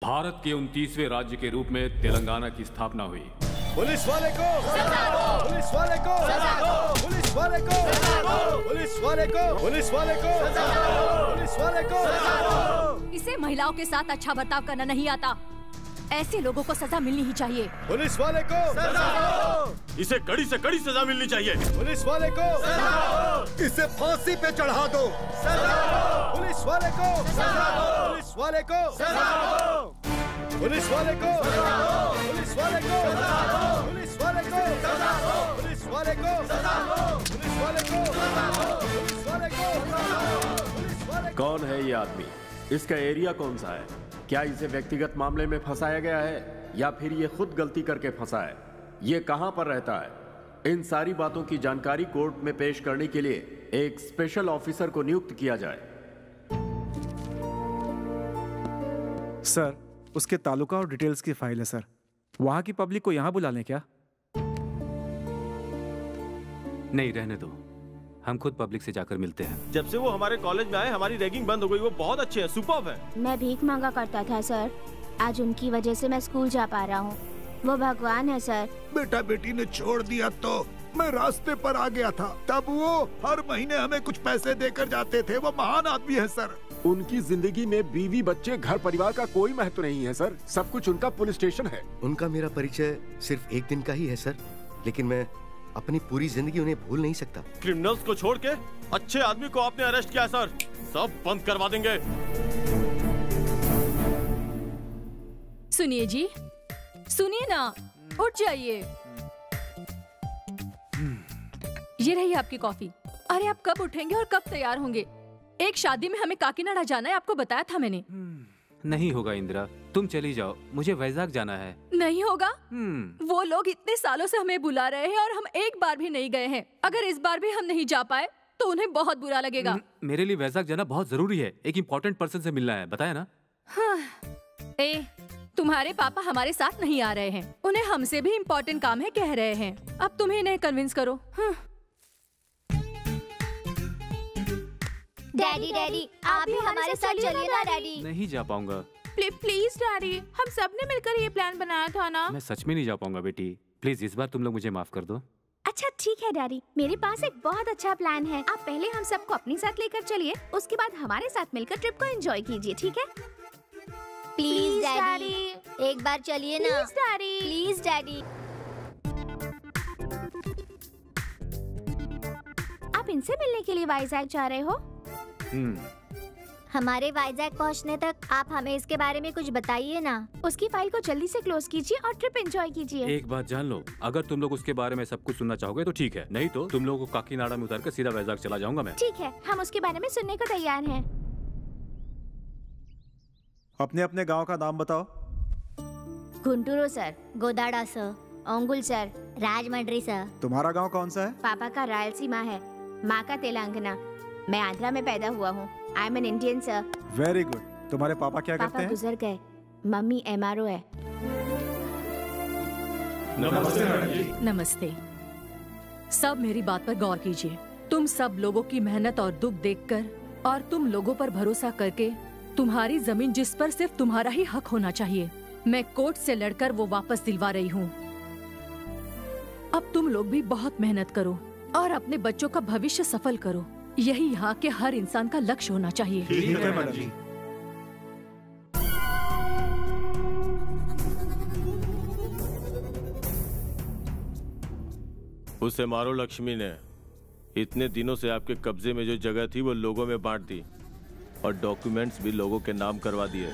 भारत के 29वें राज्य के रूप में तेलंगाना की स्थापना हुई। पुलिस वाले को सजा दो, पुलिस वाले को सजा दो, पुलिस वाले को सजा दो, पुलिस वाले को, पुलिस वाले को सजा दो, पुलिस वाले को सजा दो। इसे महिलाओं के साथ अच्छा बर्ताव करना नहीं आता। ऐसे लोगों को सजा मिलनी ही चाहिए। पुलिस वाले को सजा दो, इसे कड़ी से कड़ी सजा मिलनी चाहिए। पुलिस वाले को सजा दो, इसे फांसी पे चढ़ा दो, सजा दो, पुलिस वाले को सजा दो, पुलिस वाले को सजा दो, पुलिस वाले को सजा दो, पुलिस वाले को सजा दो, पुलिस वाले को सजा दो, पुलिस वाले को सजा दो, पुलिस वाले को सजा दो, पुलिस वाले को सजा दो, पुलिस वाले। कौन है ये आदमी? इसका एरिया कौन सा है? क्या इसे व्यक्तिगत मामले में फंसाया गया है या फिर ये खुद गलती करके फंसा है? ये कहां पर रहता है? इन सारी बातों की जानकारी कोर्ट में पेश करने के लिए एक स्पेशल ऑफिसर को नियुक्त किया जाए। सर, उसके तालुका और डिटेल्स की फाइल है सर। वहां की पब्लिक को यहां बुला लें क्या? नहीं, रहने दो, हम खुद पब्लिक से जाकर मिलते हैं। जब से वो हमारे कॉलेज में आए हमारी रैगिंग बंद हो गई। वो बहुत अच्छे हैं, सुपर्ब है। मैं भीख मांगा करता था सर, आज उनकी वजह से मैं स्कूल जा पा रहा हूँ। वो भगवान है सर। बेटा बेटी ने छोड़ दिया तो मैं रास्ते पर आ गया था, तब वो हर महीने हमें कुछ पैसे देकर जाते थे। वो महान आदमी है सर। उनकी जिंदगी में बीवी बच्चे घर परिवार का कोई महत्व नहीं है सर। सब कुछ उनका पुलिस स्टेशन है। उनका मेरा परिचय सिर्फ एक दिन का ही है सर, लेकिन मैं अपनी पूरी जिंदगी उन्हें भूल नहीं सकता। क्रिमिनल्स को छोड़ के अच्छे आदमी को आपने अरेस्ट किया सर। सब बंद करवा देंगे। सुनिए जी, सुनिए ना, उठ जाइए। ये रही आपकी कॉफी। अरे आप कब उठेंगे और कब तैयार होंगे? एक शादी में हमें काकीनाडा जाना है, आपको बताया था मैंने। नहीं होगा इंदिरा, तुम चली जाओ, मुझे वैजाग जाना है। नहीं होगा? वो लोग इतने सालों से हमें बुला रहे हैं और हम एक बार भी नहीं गए हैं। अगर इस बार भी हम नहीं जा पाए तो उन्हें बहुत बुरा लगेगा। मेरे लिए वैजाग जाना बहुत जरूरी है, एक इम्पोर्टेंट पर्सन से मिलना है, बताया ना। हाँ। तुम्हारे पापा हमारे साथ नहीं आ रहे हैं, उन्हें हमसे भी इम्पोर्टेंट काम है कह रहे हैं। अब तुम्हें इन्हें कन्विंस करो। हाँ। डैडी डैडी, आप भी हमारे साथ चलिए ना डैडी। नहीं जा पाऊंगा। प्लीज डैडी, हम सब ने मिलकर ये प्लान बनाया था ना। मैं सच में नहीं जा पाऊंगा बेटी, प्लीज इस बार तुम लोग मुझे माफ कर दो। अच्छा ठीक है डैडी, मेरे पास एक बहुत अच्छा प्लान है। आप पहले हम सबको अपने साथ लेकर चलिए, उसके बाद हमारे साथ मिलकर ट्रिप को एंजॉय कीजिए, ठीक है? प्लीज डैडी, एक बार चलिए ना। Please daddy, please daddy. आप इनसे मिलने के लिए वाइजैक जा रहे हो? हमारे वाइजैक पहुंचने तक आप हमें इसके बारे में कुछ बताइए ना। उसकी फाइल को जल्दी से क्लोज कीजिए और ट्रिप एंजॉय कीजिए। एक बात जान लो, अगर तुम लोग उसके बारे में सब कुछ सुनना चाहोगे तो ठीक है, नहीं तो तुम लोगों को काकीनाडा में उतार कर सीधा वैजाग चला जाऊंगा मैं। ठीक है, हम उसके बारे में सुनने को तैयार हैं। अपने अपने गांव का नाम बताओ। गुंटूरू सर, गोदाड़ा sir, Ongole sir, Rajahmundry sir. तुम्हारा गांव कौन सा है? पापा का रायलसीमा है, माँ का तेलंगाना। मैं आंध्रा में पैदा हुआ हूँ। I am an Indian sir. Very good. तुम्हारे पापा क्या करते हैं? पापा गुजर गए, मम्मी MRO है। नमस्ते मैडम जी। नमस्ते। सब मेरी बात पर गौर कीजिए। तुम सब लोगों की मेहनत और दुख देखकर और तुम लोगों पर भरोसा करके तुम्हारी जमीन जिस पर सिर्फ तुम्हारा ही हक होना चाहिए, मैं कोर्ट से लड़कर वो वापस दिलवा रही हूँ। अब तुम लोग भी बहुत मेहनत करो और अपने बच्चों का भविष्य सफल करो। यही यहाँ के हर इंसान का लक्ष्य होना चाहिए। ठीक है मैडम जी। उसे मारो लक्ष्मी ने। इतने दिनों से आपके कब्जे में जो जगह थी वो लोगों में बांट दी और डॉक्यूमेंट्स भी लोगों के नाम करवा दिए।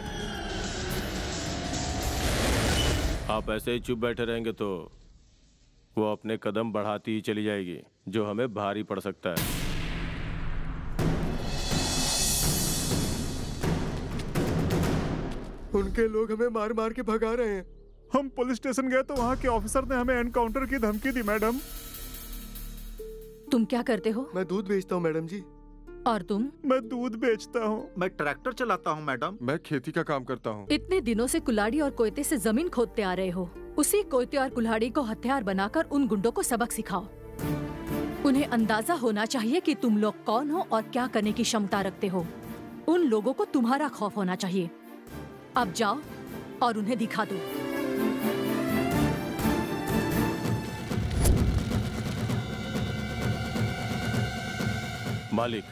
आप ऐसे ही चुप बैठे रहेंगे तो वो अपने कदम बढ़ाती ही चली जाएगी, जो हमें भारी पड़ सकता है। उनके लोग हमें मार मार के भगा रहे हैं। हम पुलिस स्टेशन गए तो वहाँ के ऑफिसर ने हमें एनकाउंटर की धमकी दी। मैडम, तुम क्या करते हो? मैं दूध बेचता हूँ मैडम जी। और तुम? मैं दूध बेचता हूँ। मैं ट्रैक्टर चलाता हूँ मैडम। मैं खेती का काम करता हूँ। इतने दिनों से कुल्हाड़ी और कोयते से जमीन खोदते आ रहे हो। उसी कोयते और कुल्हाड़ी को हथियार बनाकर उन गुंडों को सबक सिखाओ। उन्हें अंदाजा होना चाहिए कि तुम लोग कौन हो और क्या करने की क्षमता रखते हो। उन लोगों को तुम्हारा खौफ होना चाहिए। अब जाओ और उन्हें दिखा दो। मालिक,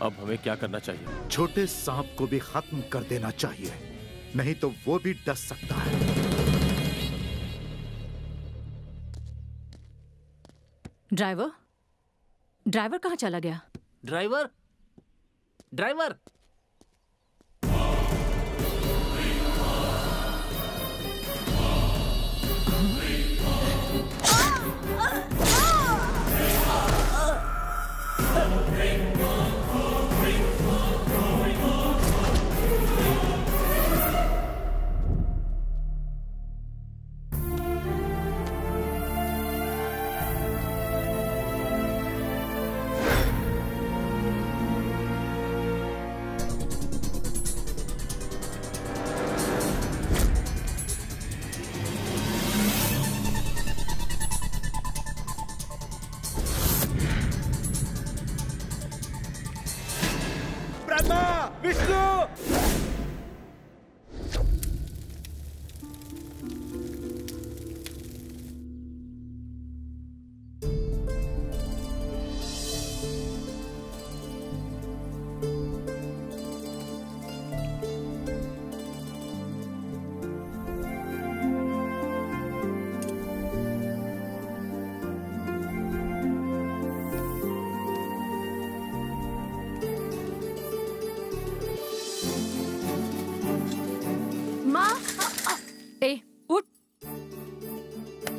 अब हमें क्या करना चाहिए? छोटे सांप को भी खत्म कर देना चाहिए, नहीं तो वो भी डस सकता है। ड्राइवर, ड्राइवर कहाँ चला गया? Driver, driver.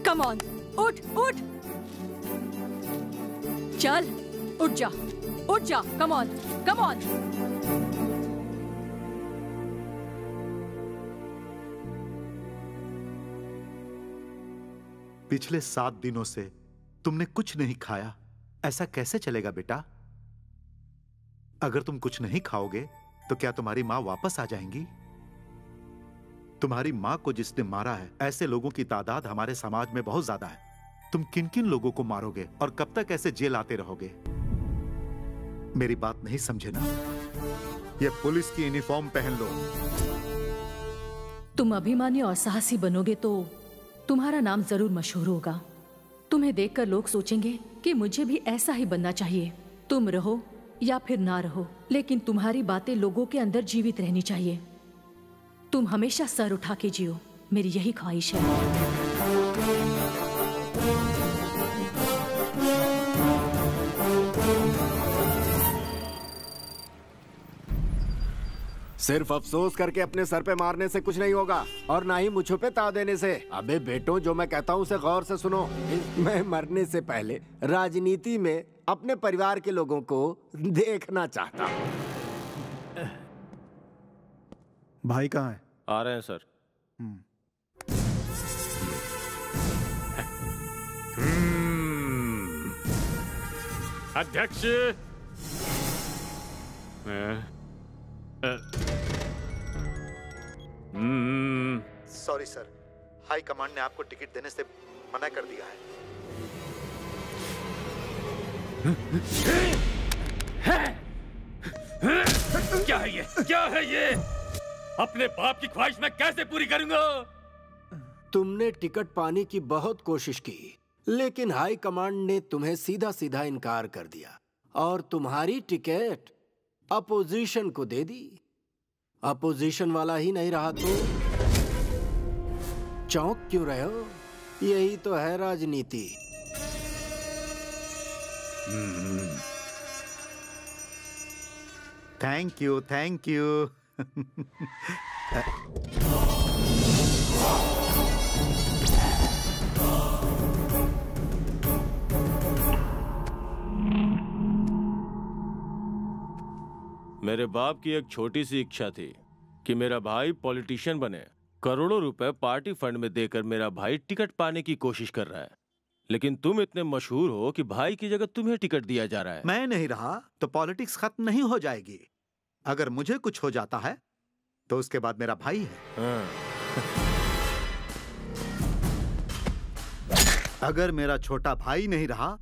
कम ऑन, उठ उठ, चल उठ जा, उठ जा, कम ऑन, कम ऑन। पिछले 7 दिनों से तुमने कुछ नहीं खाया, ऐसा कैसे चलेगा बेटा? अगर तुम कुछ नहीं खाओगे तो क्या तुम्हारी मां वापस आ जाएंगी? तुम्हारी मां को जिसने मारा है, ऐसे लोगों की तादाद हमारे समाज में बहुत ज्यादा है। तुम किन किन लोगों को मारोगे और कब तक ऐसे जेल आते रहोगे? मेरी बात नहीं समझे ना? ये पुलिस की यूनिफॉर्म पहन लो। तुम अभिमानी और साहसी बनोगे तो तुम्हारा नाम जरूर मशहूर होगा। तुम्हें देखकर लोग सोचेंगे कि मुझे भी ऐसा ही बनना चाहिए। तुम रहो या फिर ना रहो, लेकिन तुम्हारी बातें लोगों के अंदर जीवित रहनी चाहिए। तुम हमेशा सर उठा के जियो, मेरी यही ख्वाहिश है। सिर्फ अफसोस करके अपने सर पे मारने से कुछ नहीं होगा, और ना ही मुझों पे ताव देने से। अबे बेटों, जो मैं कहता हूँ उसे गौर से सुनो। मैं मरने से पहले राजनीति में अपने परिवार के लोगों को देखना चाहता हूँ। भाई कहाँ है? आ रहे हैं सर। अध्यक्ष, सॉरी सर, हाई कमांड ने आपको टिकट देने से मना कर दिया है। क्या है ये? क्या है ये? अपने बाप की ख्वाहिश मैं कैसे पूरी करूंगा? तुमने टिकट पाने की बहुत कोशिश की, लेकिन हाई कमांड ने तुम्हें सीधा सीधा इनकार कर दिया और तुम्हारी टिकट अपोजिशन को दे दी। अपोजिशन वाला ही नहीं रहा तो चौंक क्यों रहे हो? यही तो है राजनीति। Thank you, thank you. मेरे बाप की एक छोटी सी इच्छा थी कि मेरा भाई पॉलिटिशियन बने। करोड़ों रुपए पार्टी फंड में देकर मेरा भाई टिकट पाने की कोशिश कर रहा है, लेकिन तुम इतने मशहूर हो कि भाई की जगह तुम्हें टिकट दिया जा रहा है। मैं नहीं रहा तो पॉलिटिक्स खत्म नहीं हो जाएगी। अगर मुझे कुछ हो जाता है तो उसके बाद मेरा भाई है। अगर मेरा छोटा भाई नहीं रहा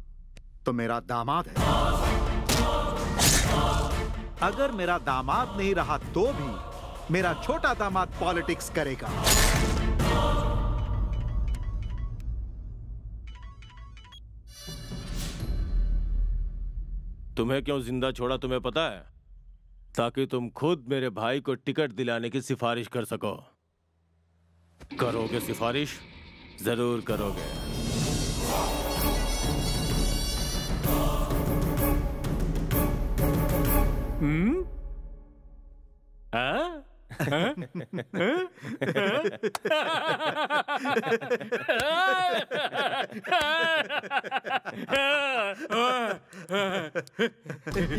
तो मेरा दामाद है। अगर मेरा दामाद नहीं रहा तो भी मेरा छोटा दामाद पॉलिटिक्स करेगा। तुम्हें क्यों जिंदा छोड़ा तुम्हें पता है? ताकि तुम खुद मेरे भाई को टिकट दिलाने की सिफारिश कर सको। करोगे सिफारिश? जरूर करोगे।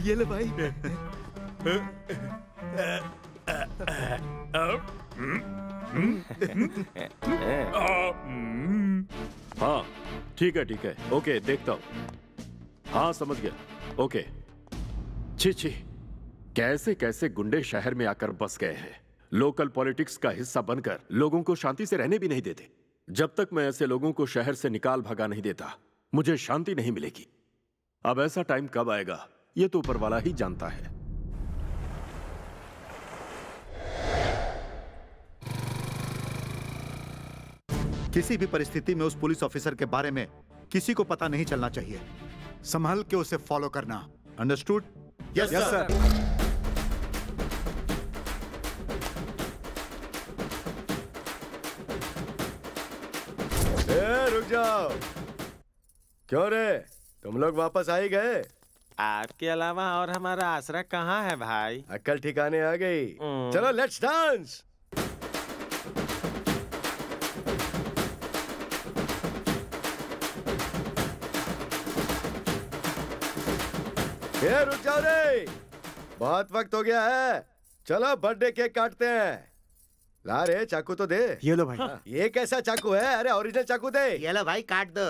ये ले भाई। हाँ ठीक है ओके देखता हूँ। हाँ समझ गया ओके। छी छी, कैसे कैसे गुंडे शहर में आकर बस गए हैं। लोकल पॉलिटिक्स का हिस्सा बनकर लोगों को शांति से रहने भी नहीं देते। जब तक मैं ऐसे लोगों को शहर से निकाल भगा नहीं देता मुझे शांति नहीं मिलेगी। अब ऐसा टाइम कब आएगा ये तो ऊपर वाला ही जानता है। किसी भी परिस्थिति में उस पुलिस ऑफिसर के बारे में किसी को पता नहीं चलना चाहिए। संभल के उसे फॉलो करना। अंडरस्टूड? Yes sir. रुक जाओ। क्यों रे, तुम लोग वापस आ ही गए? आपके अलावा और हमारा आसरा कहाँ है भाई? अक्ल ठिकाने आ गई। चलो लेट्स डांस। रुक जाओ रे, बहुत वक्त हो गया है। चलो बर्थडे केक काटते हैं। ला रे चाकू तो दे। ये लो भाई। ये कैसा चाकू है? अरे ओरिजिनल चाकू दे। ये लो भाई काट दो।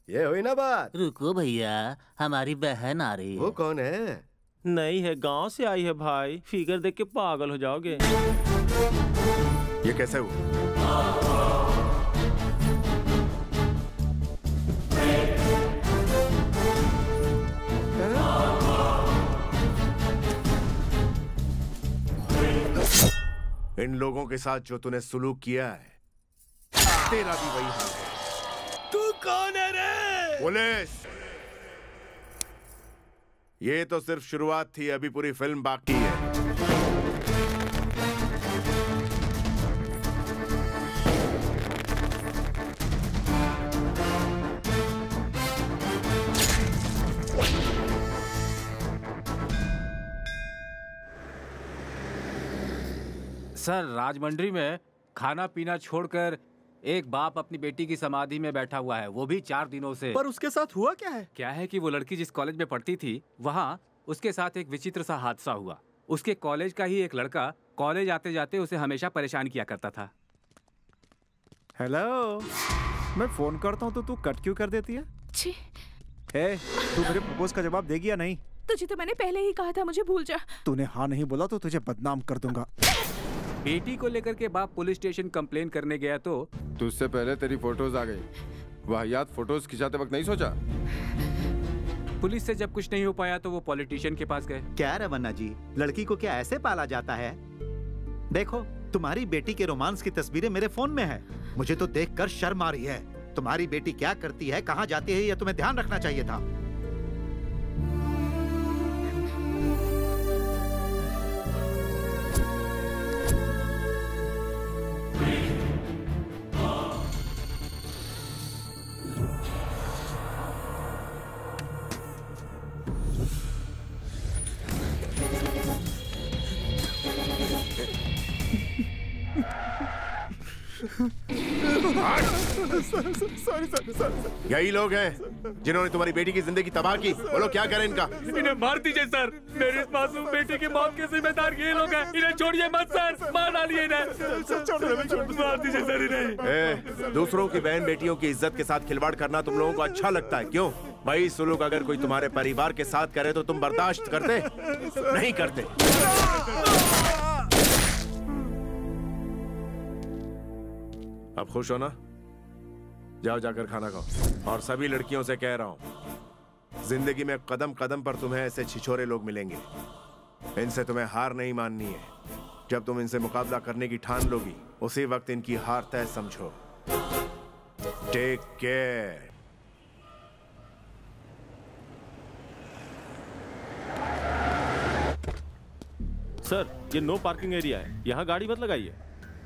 ये हुई ना बात। रुको भैया, हमारी बहन आ रही है। वो कौन है? नहीं है, गांव से आई है भाई। फिगर देख के पागल हो जाओगे। ये कैसे हुआ? इन लोगों के साथ जो तूने सुलूक किया है तेरा भी वही हाल है। तू कौन है रे? पुलिस। ये तो सिर्फ शुरुआत थी, अभी पूरी फिल्म बाकी है। सर, राजमंड्री में खाना पीना छोड़कर एक बाप अपनी बेटी की समाधि में बैठा हुआ है, वो भी 4 दिनों से। पर उसके साथ हुआ क्या है? क्या है कि वो लड़की जिस कॉलेज में पढ़ती थी वहाँ उसके साथ एक विचित्र सा हादसा हुआ। उसके कॉलेज का ही एक लड़का कॉलेज आते जाते उसे हमेशा परेशान किया करता था। हेलो, मैं फोन करता हूँ तो तू कट क्यों कर देती है? छी। तू मेरे प्रपोज का जवाब देगी या नहीं? तुझे तो मैंने पहले ही कहा था, मुझे भूल जा। तूने हाँ नहीं बोला तो तुझे बदनाम कर दूंगा। बेटी को लेकर के बाप पुलिस स्टेशन कंप्लेन करने गया तो तुझसे पहले तेरी फोटोज आ गई। वाहियात फोटोज खिंचाते वक्त नहीं सोचा? पुलिस से जब कुछ नहीं हो पाया तो वो पॉलिटिशियन के पास गए। क्या रमन्ना जी, लड़की को क्या ऐसे पाला जाता है? देखो, तुम्हारी बेटी के रोमांस की तस्वीरें मेरे फोन में है। मुझे तो देखकर शर्म आ रही है। तुम्हारी बेटी क्या करती है, कहाँ जाती है, यह तुम्हें ध्यान रखना चाहिए था। सॉरी। यही लोग हैं जिन्होंने तुम्हारी बेटी की जिंदगी तबाह की। बोलो क्या करें इनका? इन्हें मार दीजिए सर। मेरी इस मासूम बेटी की मौत के जिम्मेदार ये लोग हैं। इन्हें छोड़िए मत सर, मार डालिए इन्हें। मार दीजिए सर इन्हें। दूसरों की बहन बेटियों की इज्जत के साथ खिलवाड़ करना तुम लोगों को अच्छा लगता है, क्यों? भाई सुलूक अगर कोई तुम्हारे परिवार के साथ करे तो तुम बर्दाश्त करते? नहीं करते। अब खुश हो ना? जाओ जाकर खाना खाओ। और सभी लड़कियों से कह रहा हूं, जिंदगी में कदम कदम पर तुम्हें ऐसे छिछोरे लोग मिलेंगे। इनसे तुम्हें हार नहीं माननी है। जब तुम इनसे मुकाबला करने की ठान लोगी उसी वक्त इनकी हार तय समझो। Take care. सर, ये नो पार्किंग एरिया है, यहाँ गाड़ी मत लगाइए।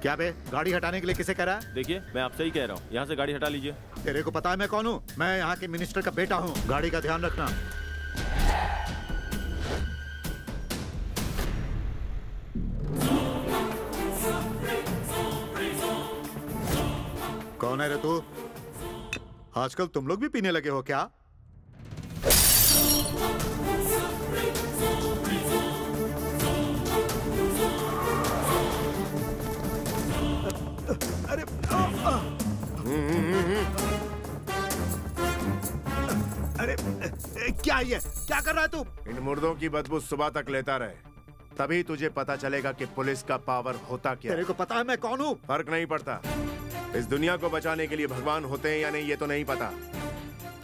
क्या बे, गाड़ी हटाने के लिए किसे कह रहा है? देखिए, मैं आपसे ही कह रहा हूँ, यहाँ से गाड़ी हटा लीजिए। तेरे को पता है मैं कौन हूँ? मैं यहाँ के मिनिस्टर का बेटा हूँ। गाड़ी का ध्यान रखना। कौन है रे तू? आजकल तुम लोग भी पीने लगे हो क्या? अरे अरे क्या ये? क्या कर रहा है तू? इन मुर्दों की बदबू सुबह तक लेता रहे, तभी तुझे पता चलेगा कि पुलिस का पावर होता क्या। तेरे को पता है मैं कौन हूँ? फर्क नहीं पड़ता। इस दुनिया को बचाने के लिए भगवान होते हैं या नहीं ये तो नहीं पता,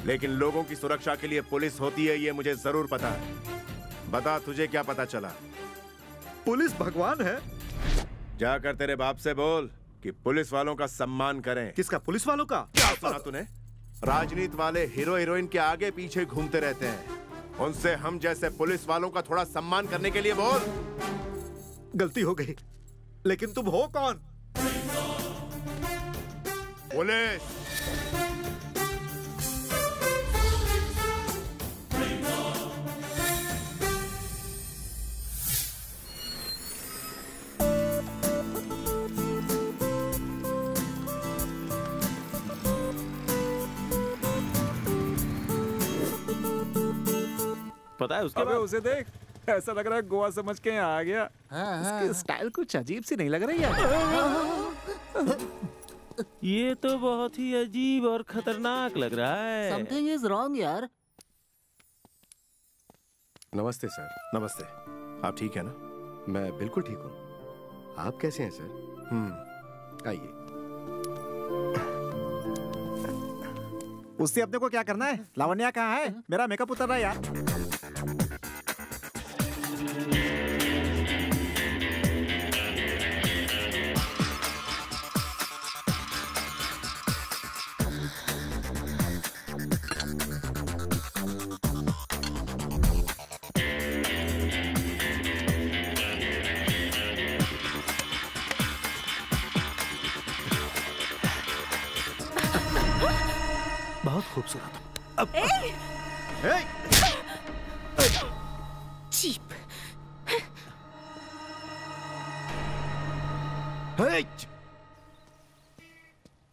लेकिन लोगों की सुरक्षा के लिए पुलिस होती है ये मुझे जरूर पता है। बता, तुझे क्या पता चला? पुलिस भगवान है? जाकर तेरे बाप से बोल कि पुलिस वालों का सम्मान करें। किसका? पुलिस वालों का? क्या सुना तूने? राजनीति वाले हीरो हीरोइन के आगे पीछे घूमते रहते हैं, उनसे हम जैसे पुलिस वालों का थोड़ा सम्मान करने के लिए बोल। गलती हो गई, लेकिन तुम हो कौन? पुलिस। पता है उसके बाद उसे देख, ऐसा लग रहा है गोवा समझ के यहाँ आ गया। उसकी स्टाइल कुछ अजीब सी नहीं लग रही है? ये तो बहुत ही अजीब और खतरनाक लग रहा है। समथिंग इज रॉन्ग यार। नमस्ते सर। नमस्ते। आप ठीक है ना? मैं बिल्कुल ठीक हूँ। आप कैसे हैं सर? आइए। उससे अपने को क्या करना है? लावण्या कहाँ है? मेरा मेकअप उतर रहा है यार। बहुत खूबसूरत। अब चीप।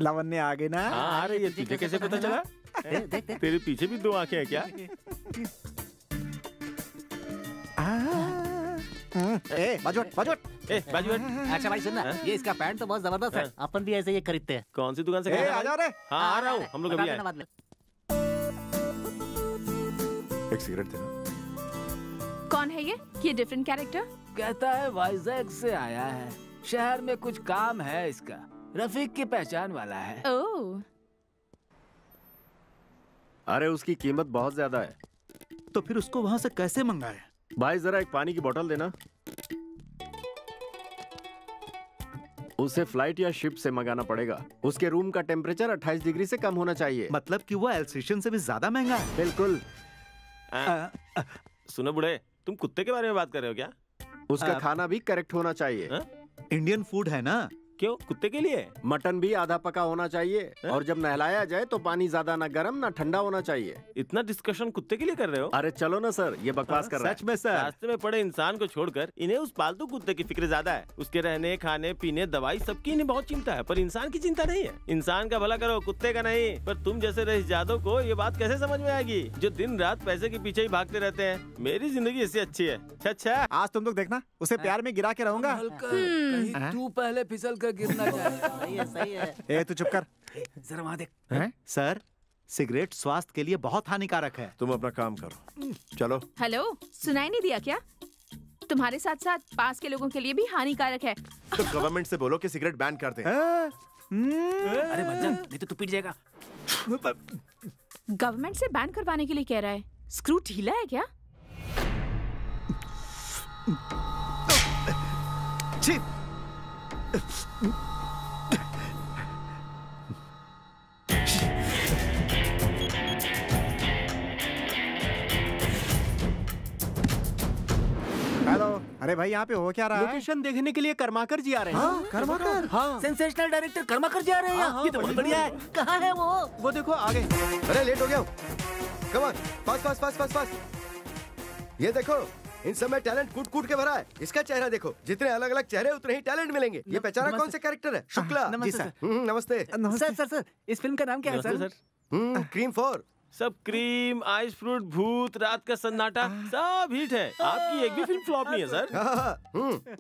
लावण्या आ गई ना? हाँ, आ रही है। तुझे कैसे पता चला? तेरे पीछे भी दो आंखें हैं क्या? बाजू अच्छा भाई सुनना, ये इसका पैंट तो बहुत जबरदस्त है। अपन भी ऐसे ये खरीदते हैं। कौन सी दुकान से? आ जाओ रे। हाँ, आ रहा हूँ। हम लोग अभी आए। एक सिगरेट देना। कौन है ये डिफरेंट कैरेक्टर? कहता है वाइजैक से आया है, शहर में कुछ काम है इसका, रफीक की पहचान वाला है। ओह। अरे उसकी कीमत बहुत ज्यादा है। तो फिर उसको वहां से कैसे मंगाए? भाई जरा एक पानी की बोतल देना। उसे फ्लाइट या शिप से मंगाना पड़ेगा। उसके रूम का टेम्परेचर 28 डिग्री से कम होना चाहिए। मतलब कि वो एल्सेशियन से भी ज्यादा महंगा है? बिल्कुल। सुनो बुढ़े, तुम कुत्ते के बारे में बात कर रहे हो क्या? उसका खाना भी करेक्ट होना चाहिए। इंडियन फूड है ना? क्यों? कुत्ते के लिए? मटन भी आधा पका होना चाहिए और जब नहलाया जाए तो पानी ज्यादा ना गर्म ना ठंडा होना चाहिए। इतना डिस्कशन कुत्ते के लिए कर रहे हो? अरे चलो ना सर, ये बकवास कर रहा है। सच में सर? रास्ते में पड़े इंसान को छोड़कर इन्हें उस पालतू कुत्ते की फिक्र ज्यादा है। उसके रहने, खाने, पीने, दवाई सबकी इन्हें बहुत चिंता है, पर इंसान की चिंता नहीं है। इंसान का भला करो, कुत्ते का नहीं। पर तुम जैसे रईस जादव को ये बात कैसे समझ में आएगी, जो दिन रात पैसे के पीछे ही भागते रहते हैं? मेरी जिंदगी इससे अच्छी है। अच्छा, आज तुम लोग देखना, उसे प्यार में गिरा के रहूंगा। कहीं तू पहले फिसल कर गिरना चाहे। सही है। ए तू चुप कर। जरा वहाँ देख। सर, सिगरेट स्वास्थ्य के लिए बहुत हानिकारक है। तुम अपना काम करो, चलो। हेलो, सुनाई नहीं दिया क्या? तुम्हारे साथ साथ पास के लोगों के लिए भी हानिकारक है। तो गवर्नमेंट से बोलो कि सिगरेट बैन कर दे। अरे मत जा, नहीं तो तू पीट जाएगा। गवर्नमेंट से बैन करवाने के लिए कह रहा है। स्क्रू ढीला है क्या? छी। हेलो, अरे भाई यहाँ पे हो क्या रहा है? लोकेशन देखने के लिए कर्माकर जी आ रहे हैं। हाँ, कर्माकर? हाँ, सेंसेशनल डायरेक्टर कर्माकर जी आ रहे हैं यहाँ। ये तो बहुत बढ़िया है। कहाँ है वो देखो आगे। अरे लेट हो गया हूँ। Come on, fast fast fast fast fast. ये देखो, इन सब में टैलेंट कूट कूट के भरा है। इसका चेहरा देखो, जितने अलग अलग चेहरे उतने ही टैलेंट मिलेंगे। ये पहचाना कौन से कैरेक्टर है? शुक्ला। नमस्ते सर। नमस्ते सर, इस फिल्म का नाम क्या है सर? क्रीम 4। सब क्रीम, आइस फ्रूट, भूत, रात का सन्नाटा, सब हिट है। आपकी एक भी फिल्म फ्लॉप नहीं है सर।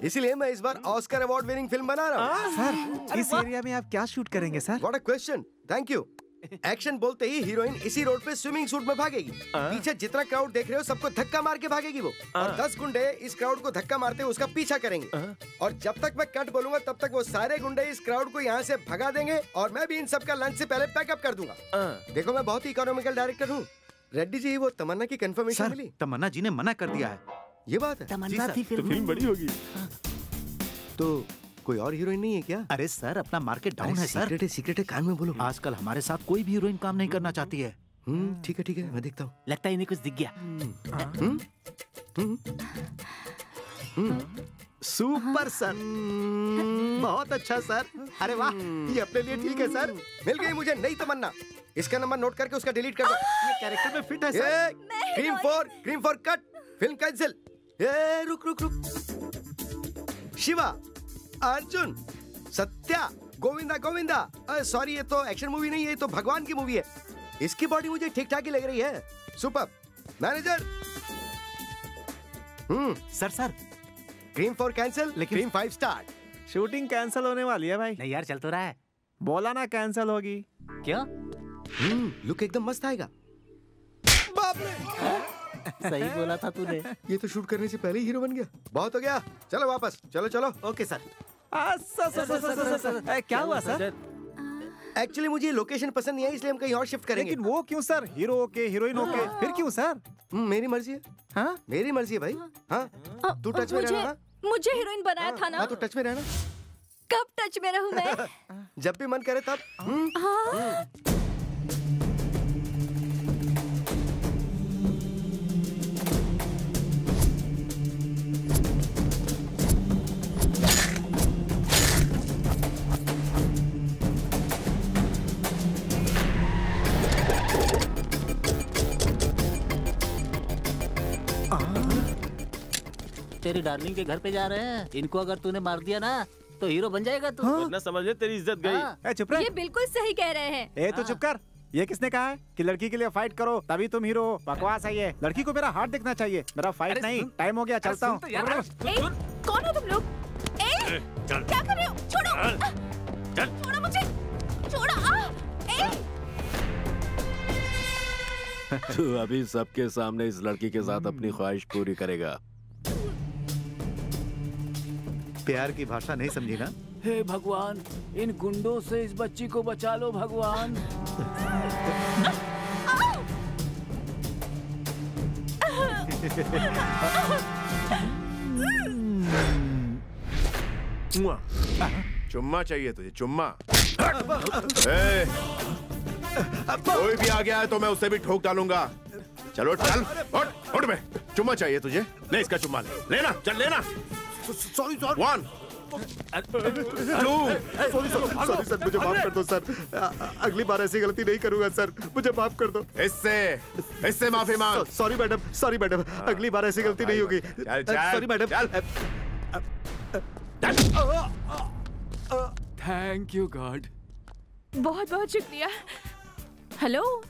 इसीलिए मैं इस बार ऑस्कर अवार्ड विनिंग फिल्म बना रहा हूँ। सर, इस एरिया में आप क्या शूट करेंगे sir? What a question, thank you. Action बोलते ही हीरोइन इसी रोड पे स्विमिंग सूट में भागेगी। पीछे जितना क्राउड देख रहे हो सबको धक्का मार के भागेगी वो। और 10 गुंडे इस क्राउड को धक्का मारते हुए उसका पीछा करेंगे। और जब तक मैं कट बोलूंगा तब तक वो सारे गुंडे इस क्राउड को यहाँ से भगा देंगे और मैं भी इन सबका लंच से पहले पैकअप कर दूंगा। देखो मैं बहुत ही इकोनॉमिकल डायरेक्टर हूँ। रेड्डी जी, वो तमन्ना की कंफर्मेशन मिली? तमन्ना जी ने मना कर दिया है। ये बात है? तमन्ना थी तो फिल्म बड़ी होगी। तो कोई और हीरोइन नहीं है क्या? अरे सर, अपना मार्केट डाउन है सर। सीक्रेट है, कान में बोलो। आजकल हमारे साथ कोई भी हीरोइन काम नहीं करना चाहती है। ठीक है, मैं देखता हूँ। लगता है इन्हें कुछ दिख गया। सुपर सर, बहुत अच्छा सर। अरे वाह, ये अपने लिए ठीक है सर। मिल गई मुझे नई तमन्ना। इसका नंबर नोट करके उसका डिलीट कर दो। ये कैरेक्टर में फिट है sir. Cream 4 cut, film cancel. ये रुक। शिवा, अर्जुन, सत्या, गोविंदा। सॉरी, ये तो एक्शन मूवी नहीं है, ये तो भगवान की मूवी है। इसकी बॉडी मुझे ठीक ठाक ही लग रही है। Super. Manager. Sir cream 4 cancel, लेकिन क्रीम 5 स्टार्ट। शूटिंग कैंसिल होने वाली है भाई। नहीं यार, चल तो रहा है। बोला ना कैंसिल होगी। क्या? लुक एकदम मस्त आएगा। बाप रे, सही बोला था तूने। ये तो शूट करने से पहले ही हीरो बन गया। बहुत हो गया, चलो वापस। चलो। Okay sir. सर, क्या हुआ सर? एक्चुअली मुझे लोकेशन पसंद नहीं है, इसलिए हम कहीं और शिफ्ट करेंगे। लेकिन वो क्यों sir? Hero okay, heroine okay, फिर क्यों सर? मेरी मर्जी है। हाँ, मेरी मर्जी है भाई। हाँ, तू टच में रहना। मुझे हीरोइन बनाया था ना। हाँ, तो टच में रहना। कब टच में रहूं मैं? जब भी मन करे तब। तेरी डार्लिंग के घर पे जा रहे हैं। इनको अगर तूने मार दिया ना तो हीरो बन जाएगा तू। वरना समझ ले तेरी इज्जत गई। चुप रह। ये बिल्कुल सही कह रहे हैं। ए तू चुप कर। ये किसने कहा है कि लड़की के लिए फाइट करो तभी तुम हीरो हो? बकवास है ये। लड़की को मेरा हार्ट दिखना चाहिए, मेरा फाइट नहीं। टाइम हो गया, चलता हूँ। कौन हो तुम लोग? क्या कर रहे हो? छोड़ो मुझे, छोड़ो। तू अभी सबके सामने इस लड़की के साथ अपनी ख्वाहिश पूरी करेगा। प्यार की भाषा नहीं समझी ना? हे भगवान, इन गुंडों से इस बच्ची को बचा लो भगवान। चुम्मा चाहिए तुझे? चुम्मा? कोई भी आ गया है तो मैं उससे भी ठोक डालूंगा। चलो चल, उठ बे। चुम्मा चाहिए तुझे? ले इसका चुम्मा, लेना, चल लेना। सॉरी 1 2 सॉरी सर, मुझे माफ कर दो सर। अगली बार ऐसी गलती नहीं करूंगा सर, मुझे माफ कर दो। इससे माफी मांग। सॉरी मैडम, अगली बार ऐसी गलती नहीं होगी। Sorry madam. Thank you God. बहुत बहुत शुक्रिया। Hello,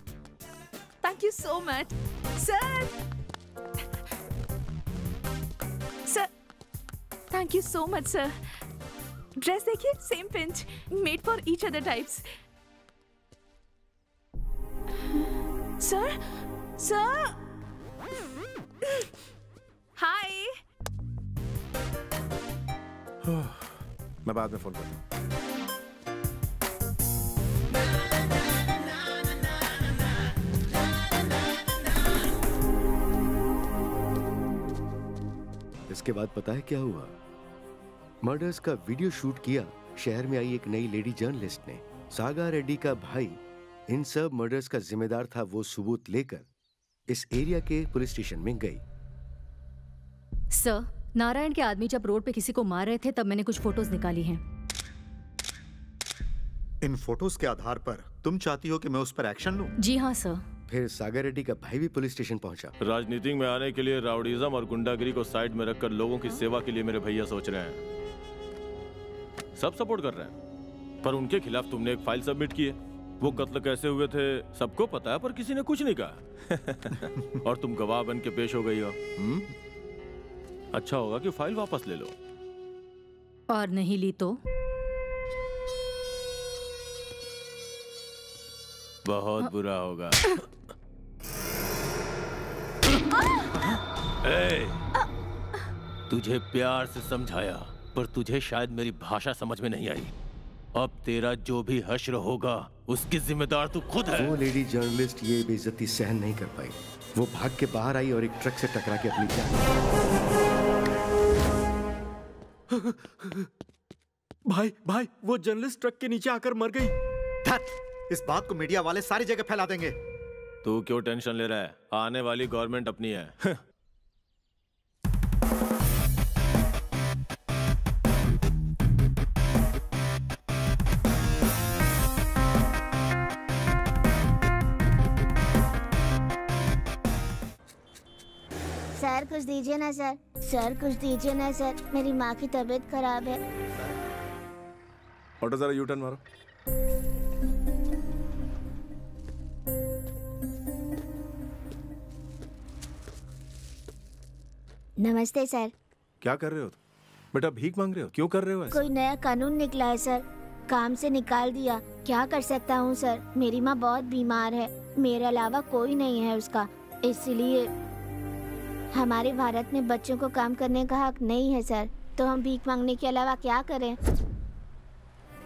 thank you so much sir. Thank you so much sir. Dress देखिए, same pinch, made for each other types. Sir hi. मैं बाद में फोन करता हूँ। इसके बाद पता है क्या हुआ? मर्डर्स का वीडियो शूट किया शहर में आई एक नई लेडी जर्नलिस्ट ने। सागा रेड्डी का भाई इन सब मर्डर्स का जिम्मेदार था। वो सबूत लेकर इस एरिया के पुलिस स्टेशन में गई। सर, नारायण के आदमी जब रोड पे किसी को मार रहे थे तब मैंने कुछ फोटोज निकाली हैं। इन फोटोज के आधार पर तुम चाहती हो कि मैं उस पर एक्शन लूं? जी हाँ सर। फिर सागर रेड्डी का भाई भी पुलिस स्टेशन पहुंचा। राजनीति में आने के लिए राउडीज्म और गुंडागिरी को साइड में रखकर लोगों की सेवा के लिए मेरे भैया सोच रहे हैं। सब सपोर्ट कर रहे हैं, पर उनके खिलाफ तुमने एक फाइल सबमिट की है। वो कत्ल कैसे हुए थे सबको पता है, पर किसी ने कुछ नहीं कहा। और तुम गवाह बन के पेश हो गई हो। अच्छा होगा कि फाइल वापस ले लो। और नहीं ली तो बहुत बुरा होगा। तुझे प्यार से समझाया, पर तुझे शायद मेरी भाषा समझ में नहीं आई। अब तेरा जो भी हश्र होगा उसकी जिम्मेदार तू खुद है। वो लेडी जर्नलिस्ट ये बेइज्जती सहन नहीं कर पाई। वो भाग के बाहर आई और एक ट्रक से टकरा के अपनी जान। भाई वो जर्नलिस्ट ट्रक के नीचे आकर मर गई। इस बात को मीडिया वाले सारी जगह फैला देंगे। तू क्यों टेंशन ले रहा है? आने वाली गवर्नमेंट अपनी है। सर कुछ दीजिए ना सर। सर कुछ दीजिए ना सर, मेरी माँ की तबीयत खराब है। ऑटो जरा यू टर्न मारो। नमस्ते सर। क्या कर रहे हो तुम? बेटा भीख मांग रहे हो? क्यों कर रहे हो ऐसा? कोई नया कानून निकला है सर, काम से निकाल दिया। क्या कर सकता हूँ सर, मेरी माँ बहुत बीमार है, मेरे अलावा कोई नहीं है उसका। इसलिए हमारे भारत में बच्चों को काम करने का हक नहीं है सर, तो हम भीख मांगने के अलावा क्या करें?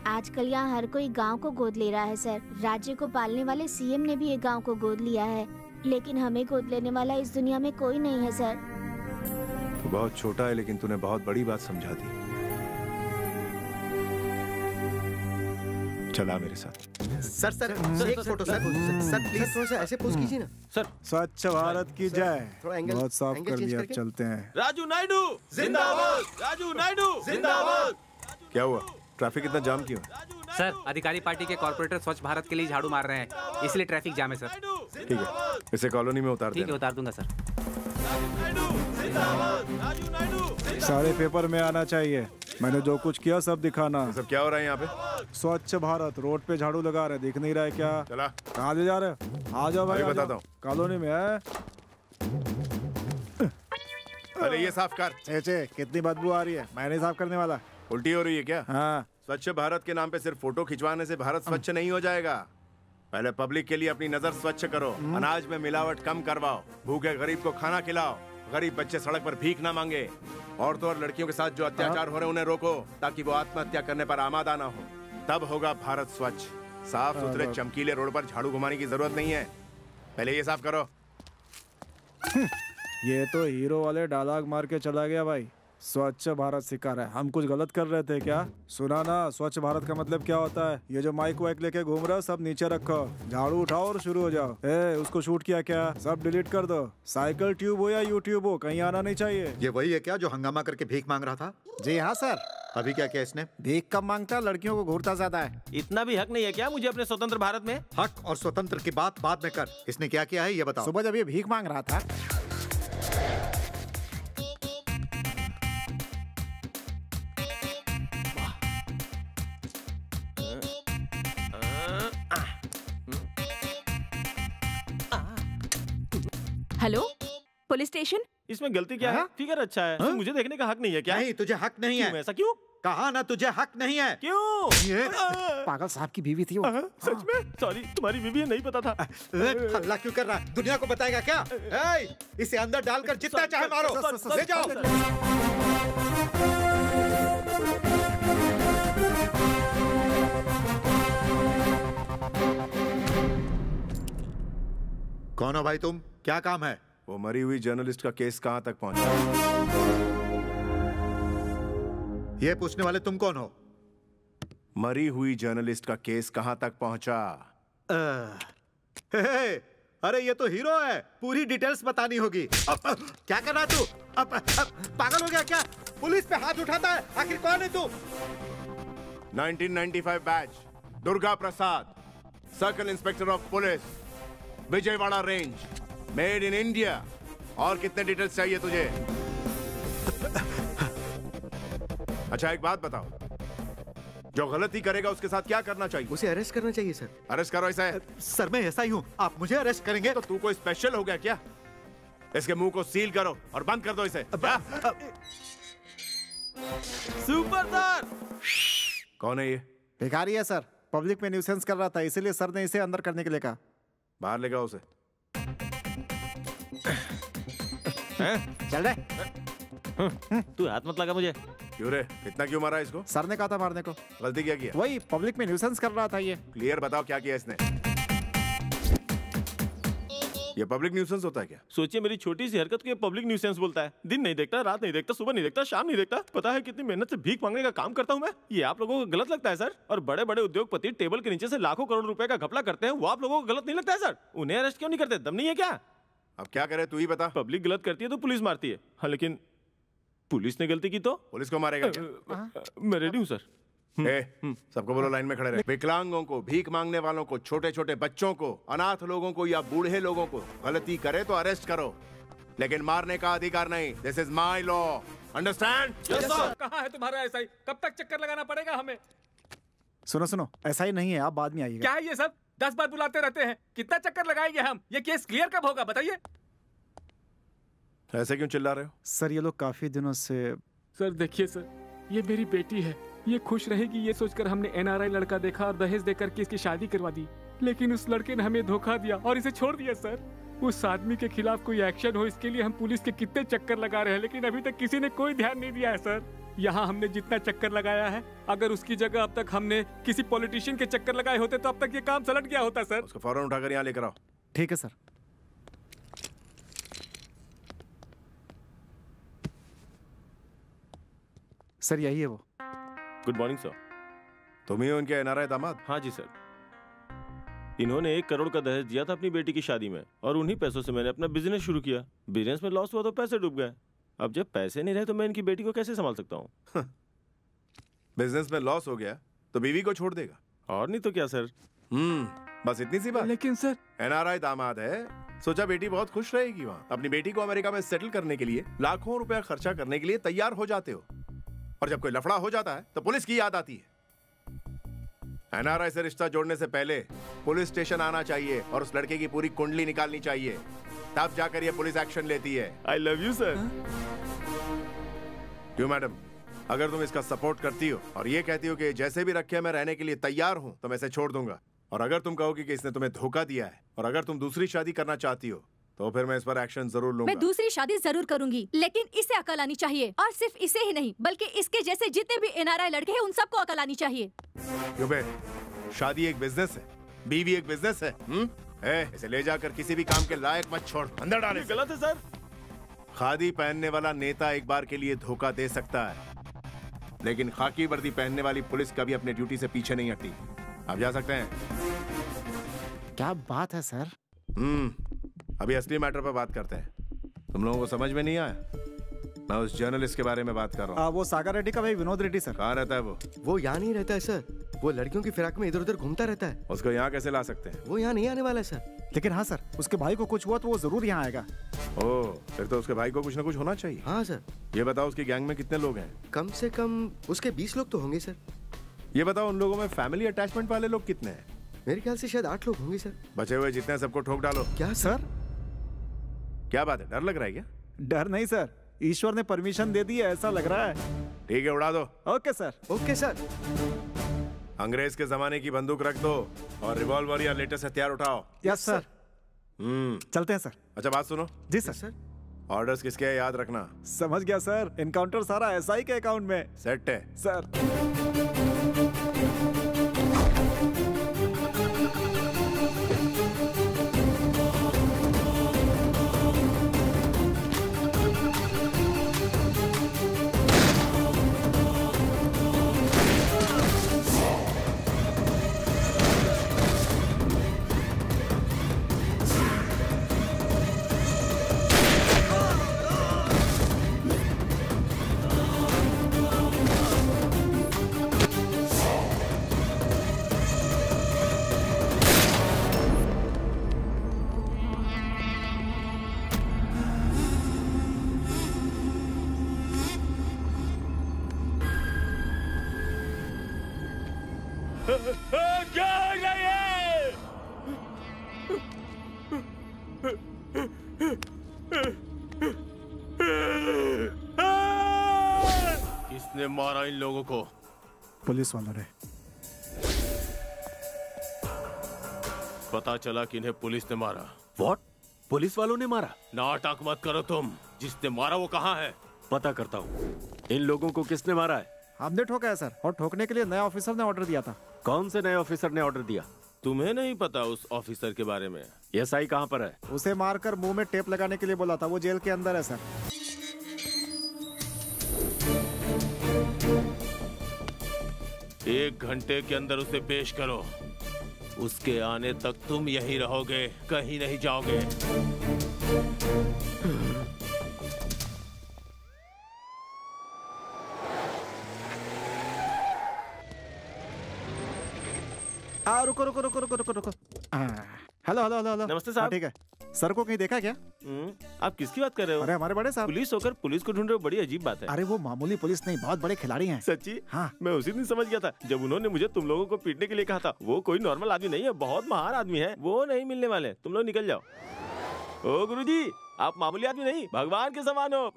आजकल यहाँ हर कोई गांव को गोद ले रहा है सर। राज्य को पालने वाले सीएम ने भी एक गांव को गोद लिया है, लेकिन हमें गोद लेने वाला इस दुनिया में कोई नहीं है सर। तू बहुत छोटा है, लेकिन तूने बहुत बड़ी बात समझा दी। चला मेरे साथ। सर एक फोटो सर प्लीज थोड़ा सा ऐसे पोज कीजिए ना सर। स्वच्छ भारत की जय। थोड़ा एंगल बहुत साफ कर दिया, चलते हैं। राजू नायडू जिंदाबाद। राजू नायडू जिंदाबाद। क्या हुआ? ट्रैफिक इतना जाम क्यों? सर, अधिकारी पार्टी के कॉर्पोरेटर स्वच्छ भारत के लिए झाड़ू मार रहे हैं, इसलिए ट्रैफिक जाम है सर। ठीक है, इसे कॉलोनी में उतार ठीक है, उतार दूंगा सर। सारे पेपर में आना चाहिए। मैंने जो कुछ किया सब दिखाना। सब क्या हो रहा है यहाँ पे? स्वच्छ भारत, रोड पे झाड़ू लगा रहे, दिख नहीं रहा है क्या? चला। कहाँ ले जा रहे हो? आ जाओ भाई, बताता हूँ। कॉलोनी में है। अरे ये साफ कर। चे कितनी बदबू आ रही है, मैं नहीं साफ करने वाला। उल्टी हो रही है क्या? हाँ। स्वच्छ भारत के नाम पे सिर्फ फोटो खिंचवाने से भारत स्वच्छ नहीं हो जाएगा। पहले पब्लिक के लिए अपनी नजर स्वच्छ करो। अनाज में मिलावट कम करवाओ, भूखे गरीब को खाना खिलाओ, गरीब बच्चे सड़क पर भीख ना मांगे। औरतों और लड़कियों के साथ जो अत्याचार हो रहे हैं उन्हें रोको, ताकि वो आत्महत्या करने पर आमादा ना हो। तब होगा भारत स्वच्छ। साफ सुथरे चमकीले रोड पर झाड़ू घुमाने की जरूरत नहीं है, पहले ये साफ करो। ये तो हीरो वाले डायलॉग मार के चला गया भाई। स्वच्छ भारत सिखा रहा है, हम कुछ गलत कर रहे थे क्या? सुना ना, स्वच्छ भारत का मतलब क्या होता है? ये जो माइक वाइक लेके घूम रहे हो सब नीचे रखो, झाड़ू उठाओ और शुरू हो जाओ। उसको शूट किया क्या? सब डिलीट कर दो। साइकिल ट्यूब हो या यूट्यूब हो, कहीं आना नहीं चाहिए। ये वही है क्या जो हंगामा करके भीख मांग रहा था? जी हाँ सर। अभी क्या किया इसने? भीख कम मांगता, लड़कियों को घूरता ज्यादा है। इतना भी हक नहीं है क्या मुझे अपने स्वतंत्र भारत में? हक और स्वतंत्र की बात बाद में कर। इसने क्या किया है ये बताओ। सुबह जब ये भीख मांग रहा था, हेलो पुलिस स्टेशन। इसमें गलती क्या है? फिगर अच्छा है। तो मुझे देखने का हक नहीं है क्या? नहीं, तुझे हक नहीं है। ऐसा क्यों? कहा ना तुझे हक नहीं है। क्यों? ये पागल साहब की बीवी थी वो। सच में? सॉरी, तुम्हारी बीवी है, नहीं पता था। हल्ला क्यों कर रहा है? दुनिया को बताएगा क्या? इसे अंदर डालकर जितना चाहे मारो, ले जाओ। कौन हो भाई तुम? क्या काम है? वो मरी हुई जर्नलिस्ट का केस कहाँ तक पहुंचा? ये पूछने वाले तुम कौन हो? मरी हुई जर्नलिस्ट का केस कहां तक पहुंचा? अरे ये तो हीरो है, पूरी डिटेल्स बतानी होगी। क्या कर रहा तू? पागल हो गया क्या? पुलिस पे हाथ उठाता है, आखिर कौन है तू? 1995 batch, Durga Prasad, circle inspector of police, Vijayawada range, made in India. और कितने डिटेल्स चाहिए तुझे? अच्छा एक बात बताओ, जो गलती करेगा उसके साथ क्या करना चाहिए? उसे अरेस्ट करना चाहिए सर। अरेस्ट करो ऐसा है? सर मैं ऐसा ही हूँ, आप मुझे अरेस्ट करेंगे? तो तू कोई स्पेशल हो गया क्या? इसके मुंह को सील करो और बंद कर दो इसे। Super sir! कौन है ये? भिखारी है सर, पब्लिक में न्यूसेंस कर रहा था, इसीलिए सर ने इसे अंदर करने के लिए कहा। बाहर ले जाओ उसे। चल रहे। तू हाथ मत लगा मुझे। क्यों रे? इतना क्यों मारा इसको? सर ने कहा था मारने को। गलती क्या किया? वही पब्लिक में न्यूसेंस कर रहा था ये। क्लियर बताओ क्या किया इसने? ये पब्लिक न्यूसेंस होता है क्या? सोचिए मेरी छोटी सी हरकत को ये पब्लिक न्यूसेंस बोलता है। दिन नहीं देखता, रात नहीं देखता, सुबह नहीं देखता, शाम नहीं देखता। पता है कितनी मेहनत से भीख मांगने का काम करता हूँ मैं? ये आप लोगों को गलत लगता है सर? और बड़े बड़े उद्योगपति टेबल के नीचे से लाखों करोड़ रुपए का घपला करते हैं, वो आप लोगों को गलत नहीं लगता है सर? उन्हें अरेस्ट क्यों नहीं करते? दम नहीं है क्या? अब क्या करे तू ही बता। पब्लिक गलत करती है तो पुलिस मारती है। हाँ लेकिन पुलिस ने गलती की तो पुलिस को मारेगा क्या? मैं रेडी हूँ सर। सबको बोलो लाइन में खड़े रहे। विकलांगों को, भीख मांगने वालों को, छोटे छोटे बच्चों को, अनाथ लोगों को या बूढ़े लोगों को गलती करे तो अरेस्ट करो, लेकिन मारने का अधिकार नहीं। This is my law, understand? कहाँ है तुम्हारा एसआई? कब तक चक्कर लगाना पड़ेगा हमें? सुनो, ऐसा ही नहीं है, आप बाद में आइएगा। क्या है ये सब? 10 बार बुलाते रहते हैं, कितना चक्कर लगाएंगे हम? ये केस क्लियर कब होगा बताइए? ऐसे क्यों चिल्ला रहे हो? सर ये लोग काफी दिनों से। सर देखिए सर, ये मेरी बेटी है, ये खुश रहेगी ये सोचकर हमने एनआरआई लड़का देखा और दहेज देकर के इसकी शादी करवा दी, लेकिन उस लड़के ने हमें धोखा दिया और इसे छोड़ दिया। सर उस आदमी के खिलाफ कोई एक्शन हो, इसके लिए हम पुलिस के कितने चक्कर लगा रहे हैं, लेकिन अभी तक किसी ने कोई ध्यान नहीं दिया है। सर यहाँ हमने जितना चक्कर लगाया है, अगर उसकी जगह अब तक हमने किसी पॉलिटिशियन के चक्कर लगाए होते तो अब तक ये काम सलट गया होता। सर उसको फौरन उठाकर यहाँ लेकर आओ। ठीक है सर। सर यही है वो। Good morning sir. तुम ही हो इनके एनआरआई दामाद? हाँ जी सर। इन्होंने 1 करोड़ का दहेज दिया था अपनी बेटी की शादी में, और उन्हीं पैसों से मैंने अपना बिजनेस शुरू किया। बिजनेस में लॉस हुआ तो पैसे डूब गए। अब जब पैसे नहीं रहे तो मैं इनकी बेटी को कैसे संभाल सकता हूँ? बिजनेस में लॉस हो गया तो बीवी को छोड़ देगा, और नहीं तो क्या सर। बस इतनी सी बात। लेकिन सर एनआरआई दामाद है, सोचा बेटी बहुत खुश रहेगी वहाँ। अपनी बेटी को अमेरिका में सेटल करने के लिए लाखों रुपया खर्चा करने के लिए तैयार हो जाते हो, और जब कोई लफड़ा हो जाता है तो पुलिस की याद आती है। एनआरआई से रिश्ता जोड़ने से पहले पुलिस स्टेशन आना चाहिए और उस लड़के की पूरी कुंडली निकालनी चाहिए, तब जाकर ये पुलिस एक्शन लेती है। I love you sir. क्यों मैडम, अगर तुम इसका सपोर्ट करती हो और ये कहती हो कि जैसे भी रखे मैं रहने के लिए तैयार हूं, तो मैं इसे छोड़ दूंगा। और अगर तुम कहोगी कि इसने तुम्हें धोखा दिया है और अगर तुम दूसरी शादी करना चाहती हो, तो फिर मैं इस पर एक्शन जरूर लूंगा। मैं दूसरी शादी जरूर करूंगी, लेकिन इसे अकल आनी चाहिए, और सिर्फ इसे ही नहीं बल्कि इसके जैसे जितने भी एनआरआई लड़के हैं उन सबको अकल आनी चाहिए। क्यों बे, शादी एक बिजनेस है, बीवी एक बिजनेस है। इसे ले जाकर किसी भी काम के लायक मत छोड़, अंदर डाले। गलत है सर। खादी पहनने वाला नेता एक बार के लिए धोखा दे सकता है, लेकिन खाकी वर्दी पहनने वाली पुलिस कभी अपने ड्यूटी से पीछे नहीं हटती। आप जा सकते हैं। क्या बात है सर। अभी असली मैटर पर बात करते हैं। तुम लोगों को समझ में नहीं आया? मैं उस जर्नलिस्ट के बारे में बात कर रहा हूँ। वो सागर रेड्डी का भाई विनोद रेड्डी सर। कहाँ रहता है वो? यहाँ नहीं रहता है सर, वो लड़कियों की फिराक में इधर उधर घूमता रहता है। उसको यहाँ कैसे ला सकते हैं? वो यहाँ नहीं आने वाला है सर। लेकिन हाँ सर, उसके भाई को कुछ हुआ तो वो जरूर यहाँ आएगा। ओह, फिर तो उसके भाई को कुछ ना कुछ होना चाहिए। हाँ सर। ये बताओ उसकी गैंग में कितने लोग हैं? कम से कम उसके 20 लोग तो होंगे सर। ये बताओ उन लोगों में फैमिली अटैचमेंट वाले लोग कितने हैं? मेरे ख्याल से शायद 8 लोग होंगे सर। बचे हुए जितने सबको ठोक डालो। क्या सर? क्या बात है, डर लग रहा है क्या? डर नहीं सर, ईश्वर ने परमिशन दे दी है ऐसा लग रहा है। ठीक है, उड़ा दो। Okay sir. Okay sir. अंग्रेज के जमाने की बंदूक रख दो और रिवॉल्वर या लेटेस्ट हथियार उठाओ। Yes sir. चलते हैं सर। अच्छा बात सुनो। जी सर। ऑर्डर्स किसके है याद रखना। समझ गया सर, इनकाउंटर सारा एसआई के अकाउंट में सेट है सर। किसने मारा इन लोगों को? पुलिस वालों ने। पता चला कि इन्हें पुलिस ने मारा। व्हाट? पुलिस वालों ने मारा? नाटक मत करो तुम। जिसने मारा वो कहाँ है? पता करता हूँ। इन लोगों को किसने मारा है? हमने ठोका है सर, और ठोकने के लिए नया ऑफिसर ने ऑर्डर दिया था। कौन से नए ऑफिसर ने ऑर्डर दिया? तुम्हें नहीं पता उस ऑफिसर के बारे में? एसआई कहाँ पर है? उसे मारकर मुंह में टेप लगाने के लिए बोला था। वो जेल के अंदर है सर। एक घंटे के अंदर उसे पेश करो। उसके आने तक तुम यहीं रहोगे, कहीं नहीं जाओगे। रुको रुको रुको रुको रुको रुको। Hello hello hello hello. नमस्ते साहब। ठीक है। सर को कहीं देखा क्या? आप किसकी बात कर रहे हो? अरे हमारे बड़े साहब। पुलिस होकर पुलिस को ढूंढ रहे हो, बड़ी अजीब बात है। अरे वो मामूली पुलिस नहीं, बहुत बड़े खिलाड़ी हैं। सच्ची? हाँ। मैं उसी दिन समझ गया था जब उन्होंने मुझे तुम लोगों को पीटने के लिए कहा था। वो कोई नॉर्मल आदमी नहीं है, बहुत महान आदमी है। वो नहीं मिलने वाले, तुम लोग निकल जाओ। ओ गुरुजी, आप मामूली आदमी नहीं, भगवान के समान हो।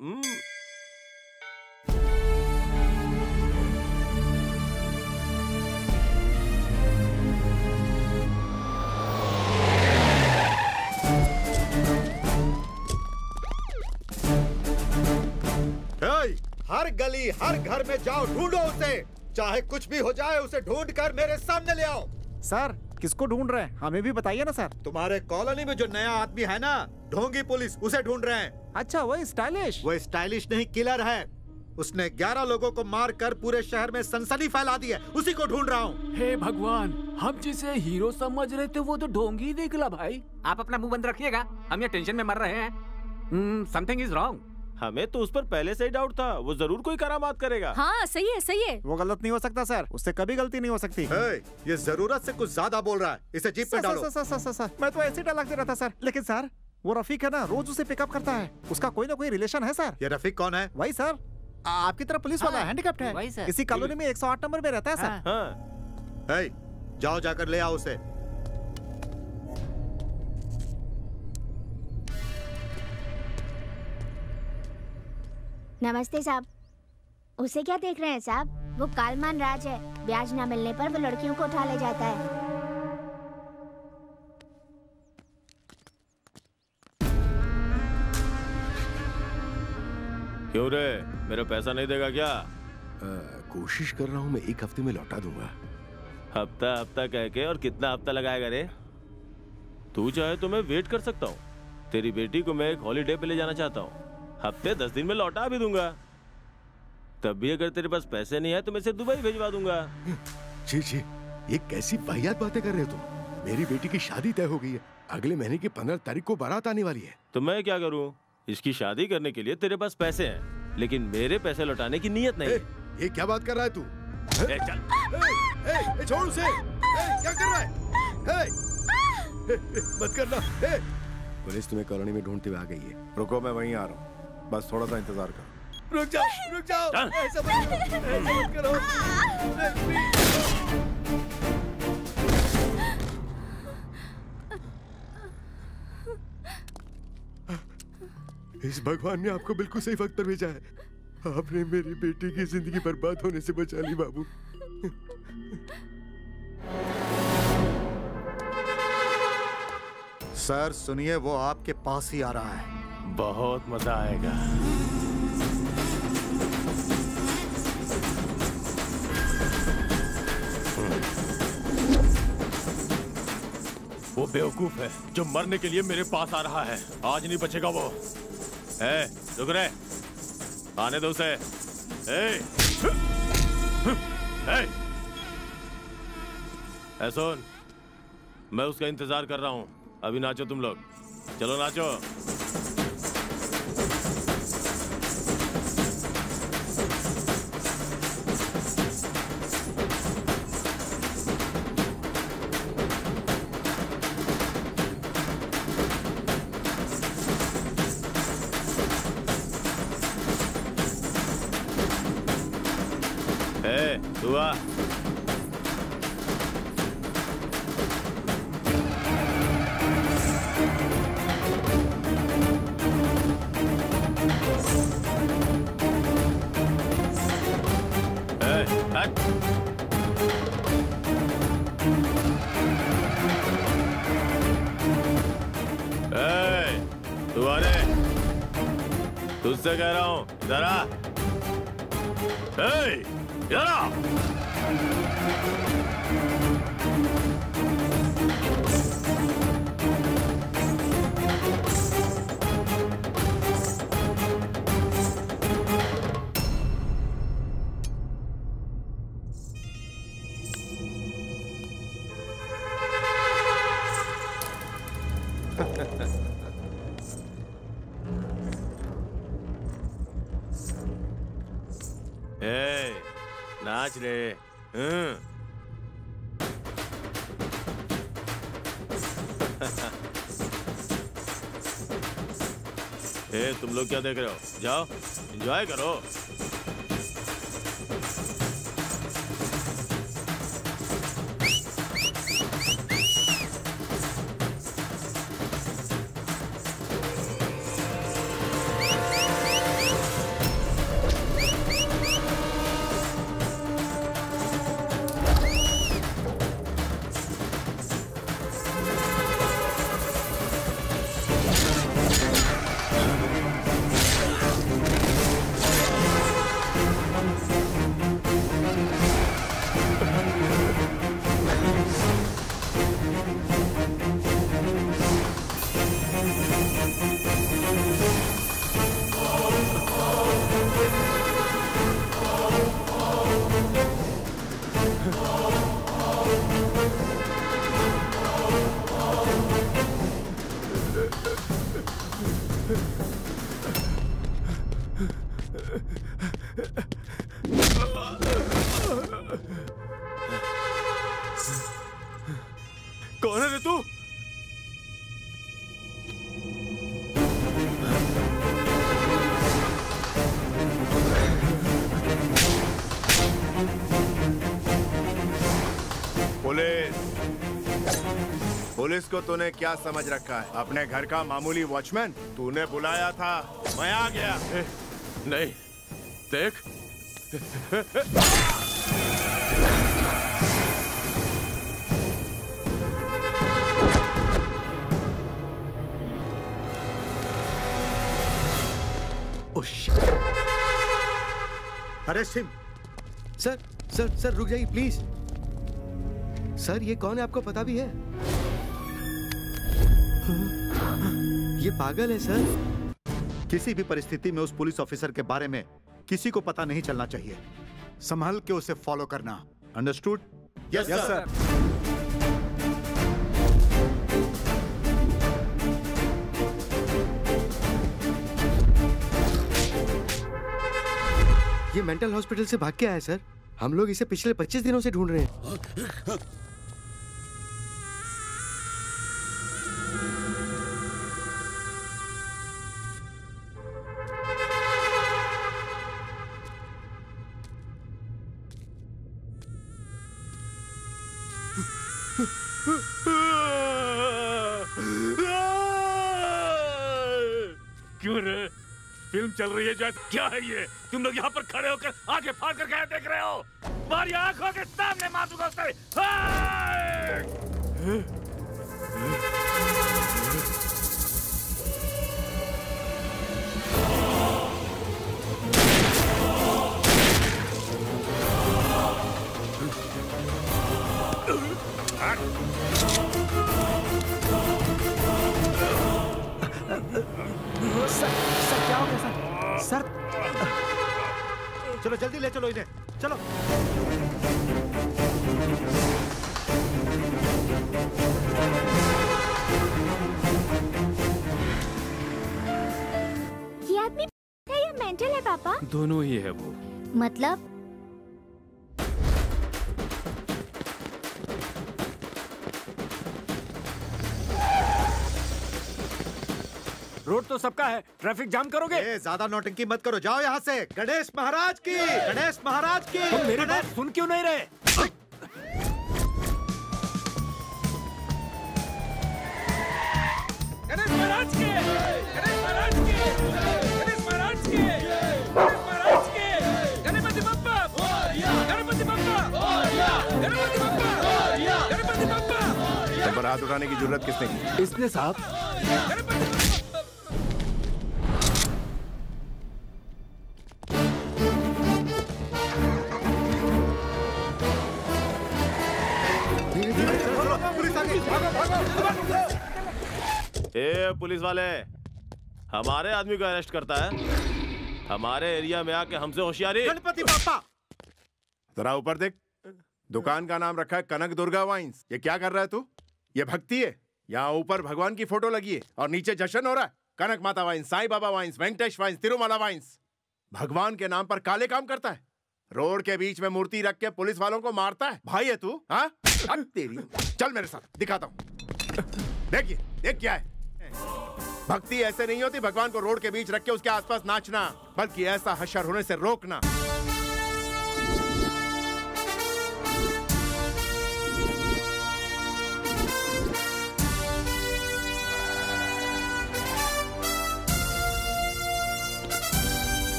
हर गली हर घर में जाओ, ढूंढो उसे। चाहे कुछ भी हो जाए, उसे ढूंढ कर मेरे सामने ले आओ। सर किसको ढूंढ रहे हैं, हमें भी बताइए ना सर। तुम्हारे कॉलोनी में जो नया आदमी है ना, ढोंगी पुलिस, उसे ढूंढ रहे हैं। अच्छा, वो स्टाइलिश? वो स्टाइलिश नहीं, किलर है। उसने 11 लोगों को मार कर पूरे शहर में सनसनी फैला दी है। उसी को ढूंढ रहा हूँ। हे भगवान, हम जिसे हीरो समझ रहे थे वो तो ढोंगी निकला भाई। आप अपना मुंह बंद रखिएगा, हम ये टेंशन में मर रहे हैं। Something is wrong. हमें तो उस पर पहले से ही डाउट था। वो जरूर कोई करामात करेगा। हाँ सही है सही है। वो गलत नहीं हो सकता सर, उससे कभी गलती नहीं हो सकती। ये जरूरत से कुछ ज्यादा बोल रहा है। इसे जीप पे डालो। सर, मैं तो ऐसे डायलॉग दे रहा था सर। लेकिन सर वो रफीक है ना, रोज उसे पिकअप करता है। उसका कोई ना कोई रिलेशन है सर। ये रफीक कौन है? वही सर, आपकी तरह पुलिस वाला, हैंडीकैप्ड है। इसी कॉलोनी में 108 नंबर में रहता है सर। जाओ जाकर ले आओ उसे। नमस्ते साहब। उसे क्या देख रहे हैं साहब? वो कालमान राज है। ब्याज ना मिलने पर वो लड़कियों को उठा ले जाता है। क्यों रे, मेरा पैसा नहीं देगा क्या? कोशिश कर रहा हूँ, मैं 1 हफ्ते में लौटा दूंगा। हफ्ता हफ्ता कह के और कितना हफ्ता लगाएगा रे? तू चाहे तो मैं वेट कर सकता हूँ। तेरी बेटी को मैं एक हॉलीडे पे ले जाना चाहता हूँ। हफ्ते 10 दिन में लौटा भी दूंगा। तब भी अगर तेरे पास पैसे नहीं है तो मैं इसे दुबई भिजवा दूंगा। जी जी, ये कैसी वाहियात बातें कर रहे हो तुम? मेरी बेटी की शादी तय हो गई है। अगले महीने की 15 तारीख को बारात आने वाली है। तो मैं क्या करूं? इसकी शादी करने के लिए तेरे पास पैसे हैं, लेकिन मेरे पैसे लौटाने की नीयत नहीं। ये क्या बात कर रहा है तू? चल। छोड़ उसे। क्या कर रहा है? मत करना। पुलिस तुम्हें कॉलोनी में ढूंढते हुए आ गई है। रुको, मैं वहीं आ रहा हूँ। बस थोड़ा सा इंतजार करो। रुक जाओ, रुक जाओ। ऐसा मत करो। इस भगवान ने आपको बिल्कुल सही वक्त पर भेजा है। आपने मेरी बेटी की जिंदगी बर्बाद होने से बचा ली बाबू। सर सुनिए, वो आपके पास ही आ रहा है। बहुत मजा आएगा। वो बेवकूफ है जो मरने के लिए मेरे पास आ रहा है। आज नहीं बचेगा वो। रुक रे, आने दो उसे। सुन, मैं उसका इंतजार कर रहा हूँ। अभी नाचो तुम लोग, चलो नाचो। तू आ। तू आ रे, तुझसे कह रहा हूं, इधर आ। इधर आ। नाच रे। तुम लोग क्या देख रहे हो? जाओ एंजॉय करो। कौन है रे तू? पुलिस को तूने क्या समझ रखा है? अपने घर का मामूली वॉचमैन? तूने बुलाया था, मैं आ गया। नहीं, देख। अरे सिम, सर सर सर रुक जाइए प्लीज। सर ये कौन है आपको पता भी है? ये पागल है सर। किसी भी परिस्थिति में उस पुलिस ऑफिसर के बारे में किसी को पता नहीं चलना चाहिए। संभल के उसे फॉलो करना। अंडरस्टूड? Yes sir. ये मेंटल हॉस्पिटल से भाग के आया सर। हम लोग इसे पिछले 25 दिनों से ढूंढ रहे हैं। क्यों रे? फिल्म चल रही है जैसे। क्या है ये? तुम लोग यहाँ पर खड़े होकर आगे फाड़ कर क्या देख रहे हो? तुम्हारी आंखों के सामने मार दूंगा उसे। सर क्या हो गया सर? चलो जल्दी ले चलो इन्हें, चलो। ये आदमी है या मेंटल है पापा? दोनों ही है वो। मतलब? रोड तो सबका है, ट्रैफिक जाम करोगे? ज्यादा नौटंकी मत करो, जाओ यहाँ से। गणेश महाराज की, गणेश महाराज की। तुम मेरी बात सुन क्यों नहीं रहे? गणेश महाराज के, गणेश महाराज के, गणेश महाराज के, गणेश महाराज के, गणपति बप्पा, गणपति बप्पा, गणपति बप्पा, गणपति बप्पा। पर हाथ उठाने की जरूरत किसने की? इसने साहब। ए पुलिस वाले, हमारे आदमी को अरेस्ट करता है? हमारे एरिया में आके हमसे होशियारी? गणपति बापा, जरा ऊपर देख। दुकान का नाम रखा है कनक दुर्गा वाइन्स। ये क्या कर रहा है तू? ये भक्ति है? यहाँ ऊपर भगवान की फोटो लगी है और नीचे जश्न हो रहा है। Kanak Mata wines, Sai Baba wines, Venkatesh wines, Tirumala wines. भगवान के नाम पर काले काम करता है। रोड के बीच में मूर्ति रख के पुलिस वालों को मारता है। भाई है तू? हाँ, तेरी। चल मेरे साथ, दिखाता हूँ। देखिए, देख क्या है। भक्ति ऐसे नहीं होती भगवान को रोड के बीच रख के उसके आसपास नाचना, बल्कि ऐसा हशर होने से रोकना।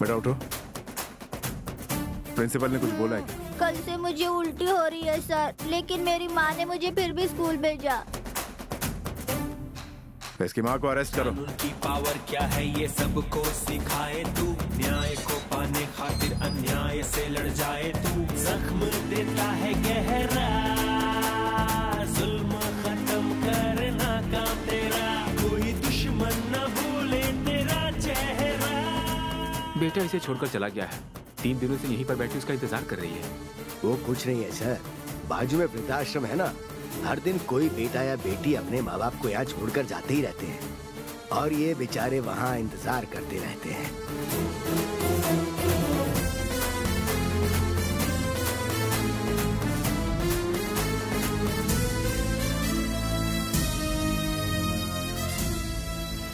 बेटा उठो। प्रिंसिपल ने कुछ बोला है क्या? कल से मुझे उल्टी हो रही है सर, लेकिन मेरी माँ ने मुझे फिर भी स्कूल भेजा। इसकी माँ को अरेस्ट करो। की पावर क्या है ये सबको सिखाए तू, न्याय को पाने खातिर अन्याय से लड़ जाए तू। जख्म देता है गहरा, जुल्म खत्म करना काम तेरा, कोई दुश्मन न भूले तेरा चेहरा। बेटा इसे छोड़कर चला गया है, 3 दिनों से यहीं पर बैठी उसका इंतजार कर रही है। वो कुछ नहीं है सर, बाजू में वृद्धाश्रम है ना, हर दिन कोई बेटा या बेटी अपने माँ बाप को यहाँ छोड़कर जाते ही रहते हैं और ये बेचारे वहाँ इंतजार करते रहते हैं।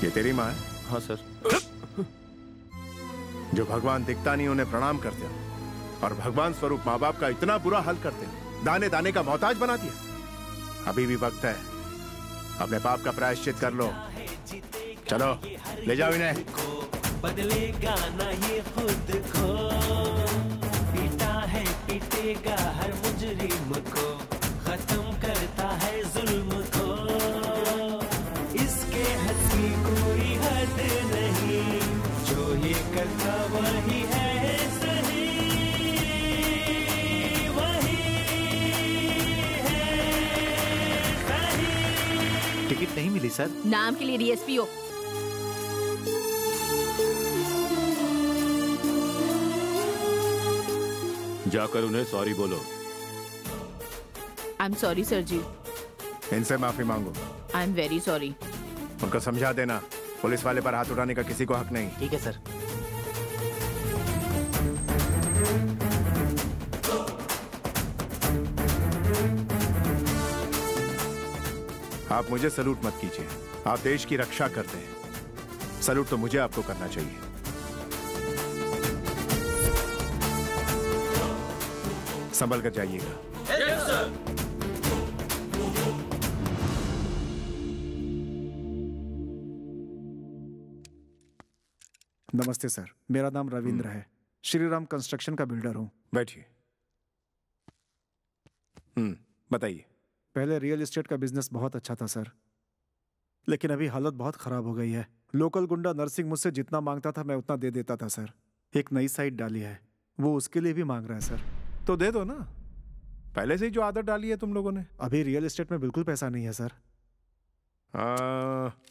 ये तेरी माँ है? हाँ सर। जो भगवान दिखता नहीं उन्हें प्रणाम करते हो और भगवान स्वरूप माँ बाप का इतना बुरा हाल करते हो, दाने दाने का मोहताज बना दिया। अभी भी वक्त है, अपने पाप का प्रायश्चित कर लो। चलो ले जाओ इन्हें। बदलेगा ना ये खुद को, पीटा है पीटेगा हर मुजरिम को, खत्म करता है जुल्म को, इसके हद की कोई हद नहीं, जो ये करता वही है सही, वही है सही। टिकट नहीं मिली सर। नाम के लिए डीएसपी हो। जाकर उन्हें सॉरी बोलो। आई एम सॉरी सर जी। इनसे माफी मांगो। I am very sorry. उनको समझा देना पुलिस वाले पर हाथ उठाने का किसी को हक नहीं। ठीक है सर। आप मुझे सलूट मत कीजिए, आप देश की रक्षा करते हैं। सलूट तो मुझे आपको करना चाहिए। संभल कर जाइएगा। Yes sir. नमस्ते सर, मेरा नाम रविंद्र है, श्री राम कंस्ट्रक्शन का बिल्डर हूँ। बैठिए। बताइए। पहले रियल एस्टेट का बिजनेस बहुत अच्छा था सर, लेकिन अभी हालत बहुत खराब हो गई है। लोकल गुंडा नरसिंह मुझसे जितना मांगता था मैं उतना दे देता था सर। एक नई साइट डाली है, वो उसके लिए भी मांग रहा है सर। तो दे दो ना, पहले से ही जो आदत डाली है तुम लोगों ने। अभी रियल एस्टेट में बिल्कुल पैसा नहीं है सर।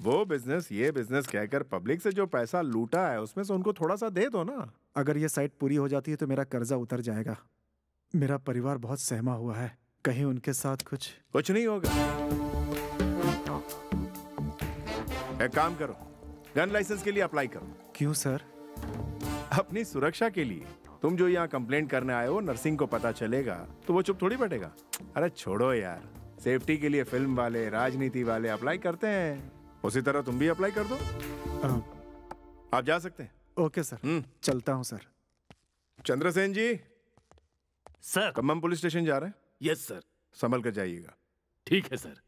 वो बिजनेस ये बिजनेस कहकर पब्लिक से जो पैसा लूटा है उसमें से उनको थोड़ा सा दे दो ना। अगर ये साइट पूरी हो जाती है तो मेरा कर्जा उतर जाएगा। मेरा परिवार बहुत सहमा हुआ है, कहीं उनके साथ कुछ नहीं होगा। एक काम करो, गन लाइसेंस के लिए अप्लाई करो। क्यों सर? अपनी सुरक्षा के लिए। तुम जो यहाँ कंप्लेंट करने आए हो, नरसिंह को पता चलेगा तो वो चुप थोड़ी बैठेगा। अरे छोड़ो यार, सेफ्टी के लिए फिल्म वाले, राजनीति वाले अप्लाई करते हैं, उसी तरह तुम भी अप्लाई कर दो। आप जा सकते हैं। ओके सर, चलता हूँ सर। चंद्रसेन जी। सर। खम्मम पुलिस स्टेशन जा रहे हैं? Yes sir. संभल कर जाइएगा। ठीक है सर।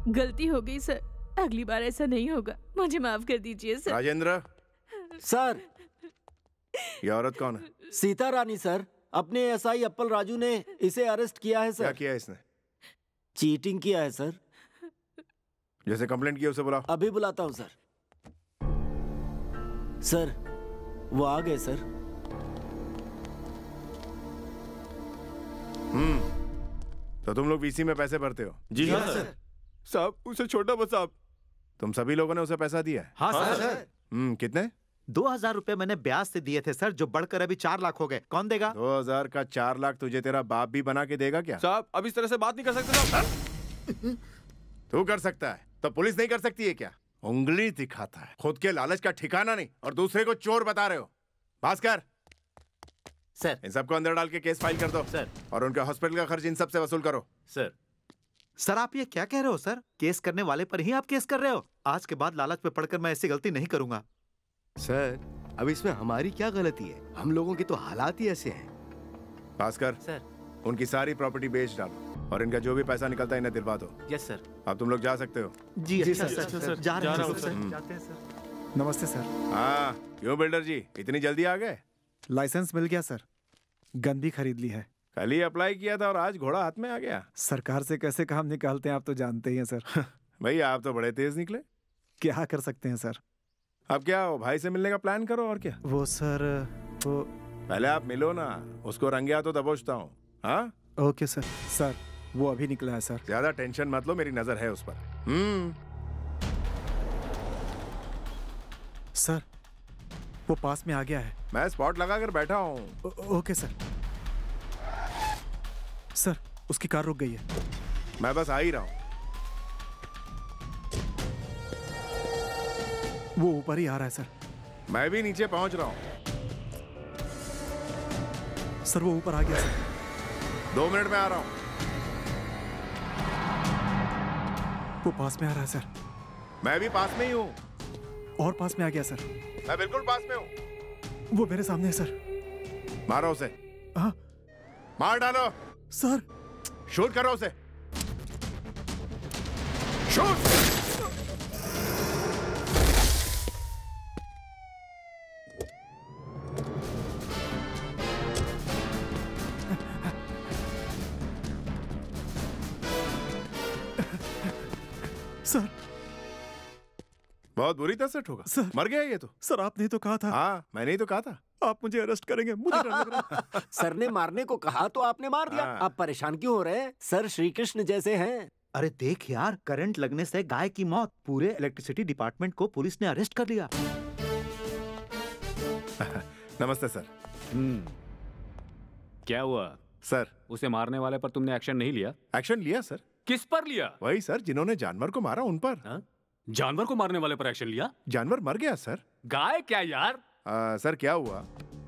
गलती हो गई सर, अगली बार ऐसा नहीं होगा, मुझे माफ कर दीजिए सर। राजेंद्र। सर। ये औरत कौन है? सीता रानी सर। अपने एसआई अप्पल राजू ने इसे अरेस्ट किया है सर। क्या किया इसने? चीटिंग किया है सर। जैसे कंप्लेंट किया उसे बुलाओ। अभी बुलाता हूँ सर। सर वो आ गए सर। तो तुम लोग वीसी में पैसे भरते हो? जी हाँ सर। साहब उसे छोटा बस साहब। तुम सभी लोगों ने उसे पैसा दिया है? हाँ सर। कितने? 2000 रुपए मैंने ब्याज से दिए थे सर, जो बढ़कर अभी 4 लाख हो गए। कौन देगा? 2000 का 4 लाख तुझे तेरा बाप भी बना के देगा क्या? साहब अब इस तरह से बात नहीं कर सकते साहब। तू कर सकता है तो पुलिस नहीं कर सकती है क्या? उंगली दिखाता है, खुद के लालच का ठिकाना नहीं और दूसरे को चोर बता रहे हो। भास्कर सर, इन सबको अंदर डाल के केस फाइल कर दो सर, और उनके हॉस्पिटल का खर्च इन सब से वसूल करो सर। सर आप ये क्या कह रहे हो सर? केस करने वाले पर ही आप केस कर रहे हो? आज के बाद लालच में पड़कर मैं ऐसी गलती नहीं करूंगा। सर अब इसमें हमारी क्या गलती है? हम लोगों के तो हालात ही ऐसे हैं। भास्कर सर, उनकी सारी प्रॉपर्टी बेच डालो और इनका जो भी पैसा निकलता है इन्हें दिलवा दो। Yes sir. अब तुम लोग जा सकते हो। जी अच्छा सर, जा रहे हैं सर। जाते हैं सर। नमस्ते सर। हाँ क्यों बिल्डर जी इतनी जल्दी आ गए? लाइसेंस मिल गया सर, गन भी खरीद ली है। कल ही अप्लाई किया था और आज घोड़ा हाथ में आ गया। सरकार से कैसे काम निकालते हैं आप तो जानते ही हैं सर। भैया आप तो बड़े तेज निकले। क्या कर सकते हैं सर। अब क्या हो, भाई से मिलने का प्लान करो और क्या। वो सर वो पहले आप मिलो ना, उसको रंगे हाथों दबोचता हूँ। हाँ ओके सर। सर वो अभी निकला है सर। ज्यादा टेंशन मत लो, मेरी नजर है उस पर। सर वो पास में आ गया है। मैं स्पॉट लगा कर बैठा हूँ। Okay sir. सर उसकी कार रुक गई है। मैं बस आ ही रहा हूँ। वो ऊपर ही आ रहा है सर। मैं भी नीचे पहुंच रहा हूँ। सर वो ऊपर आ गया सर। 2 मिनट में आ रहा हूँ। वो पास में आ रहा है सर। मैं भी पास में ही हूँ। और पास में आ गया सर। मैं बिल्कुल पास में हूँ। वो मेरे सामने है सर। मारो उसे। हाँ मार डालो सर। शूट करो उसे। शूट। सर बहुत बुरी तरह से ठोका। सर मर गया ये तो। सर आपने ही तो कहा था। हाँ मैंने ही तो कहा था। आप मुझे अरेस्ट करेंगे, मुझे डर लग रहा है। सर ने मारने को कहा तो आपने मार दिया। आप परेशान क्यों हो रहे हैं? सर श्री कृष्ण जैसे हैं। अरे देख यार, करंट लगने से गाय की मौत, पूरे इलेक्ट्रिसिटी डिपार्टमेंट को पुलिस ने अरेस्ट कर लिया। नमस्ते सर। क्या हुआ सर? उसे मारने वाले पर तुमने एक्शन नहीं लिया? एक्शन लिया सर। किस पर लिया? वही सर जिन्होंने जानवर को मारा उन पर। जानवर को मारने वाले पर एक्शन लिया? जानवर मर गया सर। गाय क्या यार? सर क्या हुआ,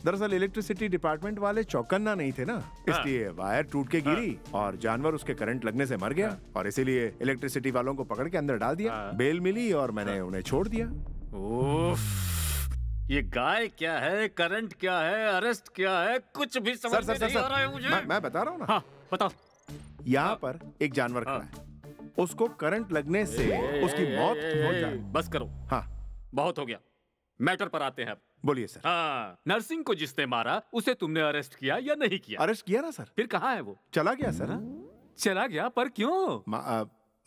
दरअसल इलेक्ट्रिसिटी डिपार्टमेंट वाले चौकन्ना नहीं थे ना, इसलिए वायर टूट के गिरी और जानवर उसके करंट लगने से मर गया और इसीलिए इलेक्ट्रिसिटी वालों को पकड़ के अंदर डाल दिया। बेल मिली और मैंने उन्हें छोड़ दिया। ये गाय क्या है, करंट क्या है, अरेस्ट क्या है, कुछ भी समझ में नहीं आ रहा है मुझे। मैं बता रहा हूँ ना। हाँ बताओ। यहाँ पर एक जानवर खड़ा है, उसको करंट लगने से उसकी मौत हो जाए। बस करो। हाँ बहुत हो गया, मैटर पर आते हैं अब। बोलिए सर। हाँ, नर्सिंग को जिसने मारा उसे तुमने अरेस्ट किया या नहीं किया? अरेस्ट किया ना सर। फिर कहाँ है वो? चला गया सर। चला गया पर क्यों?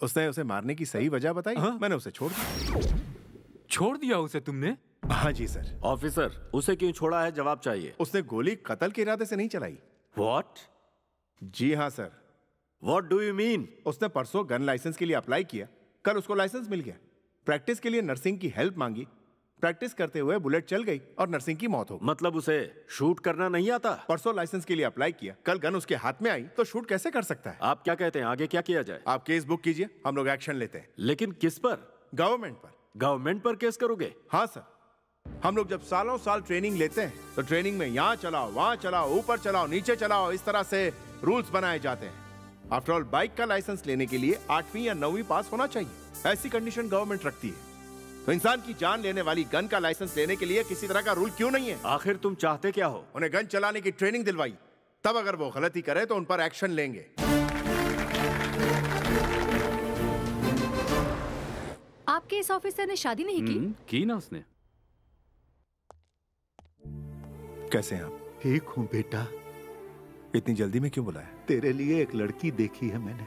उसने उसे मारने की सही वजह बताई। मैंने उसे छोड़ दिया। छोड़ दिया उसे तुमने? हाँ जी सर। ऑफिसर उसे क्यों छोड़ा है, जवाब चाहिए। उसने गोली कत्ल के इरादे से नहीं चलाई। व्हाट? जी हाँ sir. What do you mean? उसने परसों गन लाइसेंस के लिए अप्लाई किया, कल उसको लाइसेंस मिल गया। प्रैक्टिस के लिए नर्सिंग की हेल्प मांगी, प्रैक्टिस करते हुए बुलेट चल गई और नर्सिंग की मौत हो गई। मतलब उसे शूट करना नहीं आता? परसों लाइसेंस के लिए अप्लाई किया, कल गन उसके हाथ में आई तो शूट कैसे कर सकता है? आप क्या कहते हैं, आगे क्या किया जाए? आप केस बुक कीजिए, हम लोग एक्शन लेते हैं। लेकिन किस पर? गवर्नमेंट पर। गवर्नमेंट पर केस करोगे? हाँ सर। हम लोग जब सालों साल ट्रेनिंग लेते हैं तो ट्रेनिंग में यहाँ चलाओ, वहां चलाओ, ऊपर चलाओ, नीचे चलाओ, इस तरह से रूल्स बनाए जाते हैं। आफ्टर ऑल बाइक का लाइसेंस लेने के लिए 8वीं या 9वीं पास होना चाहिए, ऐसी कंडीशन गवर्नमेंट रखती है। तो इंसान की जान लेने वाली गन का लाइसेंस लेने के लिए किसी तरह का रूल क्यों नहीं है? आखिर तुम चाहते क्या हो? उन्हें गन चलाने की ट्रेनिंग दिलवाई, तब अगर वो गलती करे तो उन पर एक्शन लेंगे। आपके इस ऑफिसर ने शादी नहीं की ना उसने। कैसे हैं आप? ठीक हूँ बेटा। इतनी जल्दी में क्यों बुलाया? तेरे लिए एक लड़की देखी है मैंने।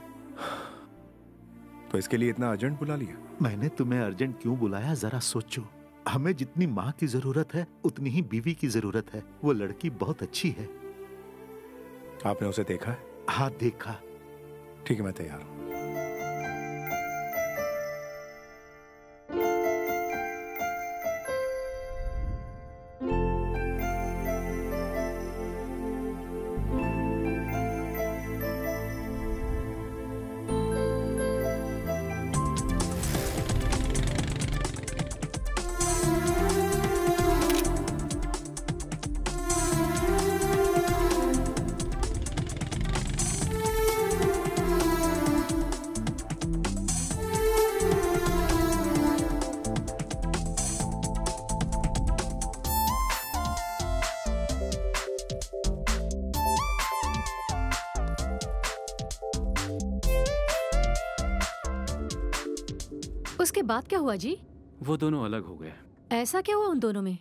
तो इसके लिए इतना अर्जेंट बुला लिया? मैंने तुम्हें अर्जेंट क्यों बुलाया जरा सोचो। हमें जितनी माँ की जरूरत है उतनी ही बीवी की जरूरत है। वो लड़की बहुत अच्छी है। आपने उसे देखा है? हाँ देखा। ठीक है, मैं तैयार हूँ। उसके बाद क्या हुआ जी? वो दोनों अलग हो गए। ऐसा क्या हुआ उन दोनों में?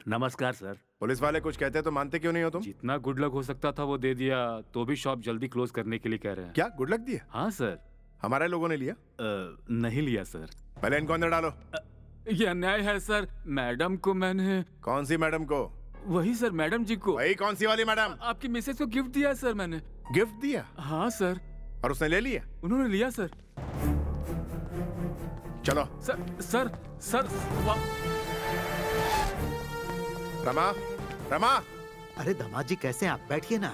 नमस्कार सर। पुलिस वाले कुछ कहते हैं तो मानते क्यों नहीं हो तुम? जितना गुड लक हो सकता था वो दे दिया, तो भी शॉप जल्दी क्लोज करने के लिए कह रहे हैं। क्या गुड लक दिया? हाँ सर। हमारे लोगों ने लिया? नहीं लिया सर। पहले इनको अंदर डालो। ये अन्याय है सर। मैडम को मैंने। कौन सी मैडम को? वही सर, मैडम जी को। वही कौन सी वाली मैडम? आपकी मिसेज को गिफ्ट दिया सर मैंने। गिफ्ट दिया? हाँ सर। और उसने ले लिया? उन्होंने लिया सर। चलो। सर रमा, रमा। अरे दामाद जी कैसे हैं आप? बैठिए ना।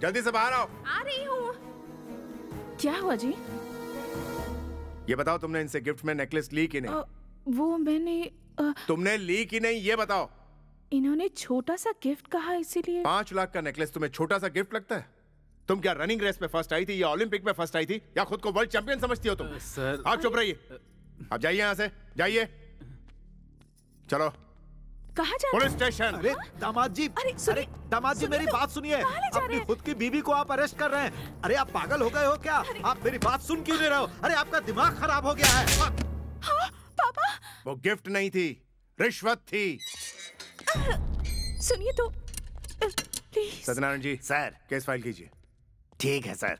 जल्दी से बाहर आओ। आ रही हूँ। क्या हुआ जी? ये बताओ तुमने इनसे गिफ्ट में नेकलेस ली कि नहीं? वो मैंने तुमने ली कि नहीं ये बताओ। इन्होंने छोटा सा गिफ्ट कहा इसीलिए। 5 लाख का नेकलेस तुम्हें छोटा सा गिफ्ट लगता है? तुम क्या रनिंग रेस में फर्स्ट आई थी या ओलंपिक में फर्स्ट आई थी या खुद को वर्ल्ड चैंपियन समझती हो तुम? सर आप चुप रहिए। अब जाइए यहाँ से, जाइए। चलो। कहाँ जा? Police station. अरे दामाद जी, अरे दामाद जी मेरी बात सुनिए। अपनी खुद की बीवी को आप अरेस्ट कर रहे हैं। अरे आप पागल हो गए हो क्या? आप मेरी बात सुन क्यों नहीं रहे हो? अरे आपका दिमाग खराब हो गया है। हाँ, पापा। वो गिफ्ट नहीं थी, रिश्वत थी। सुनिए तो please. Satyanarayan ji, sir case file कीजिए। ठीक है सर।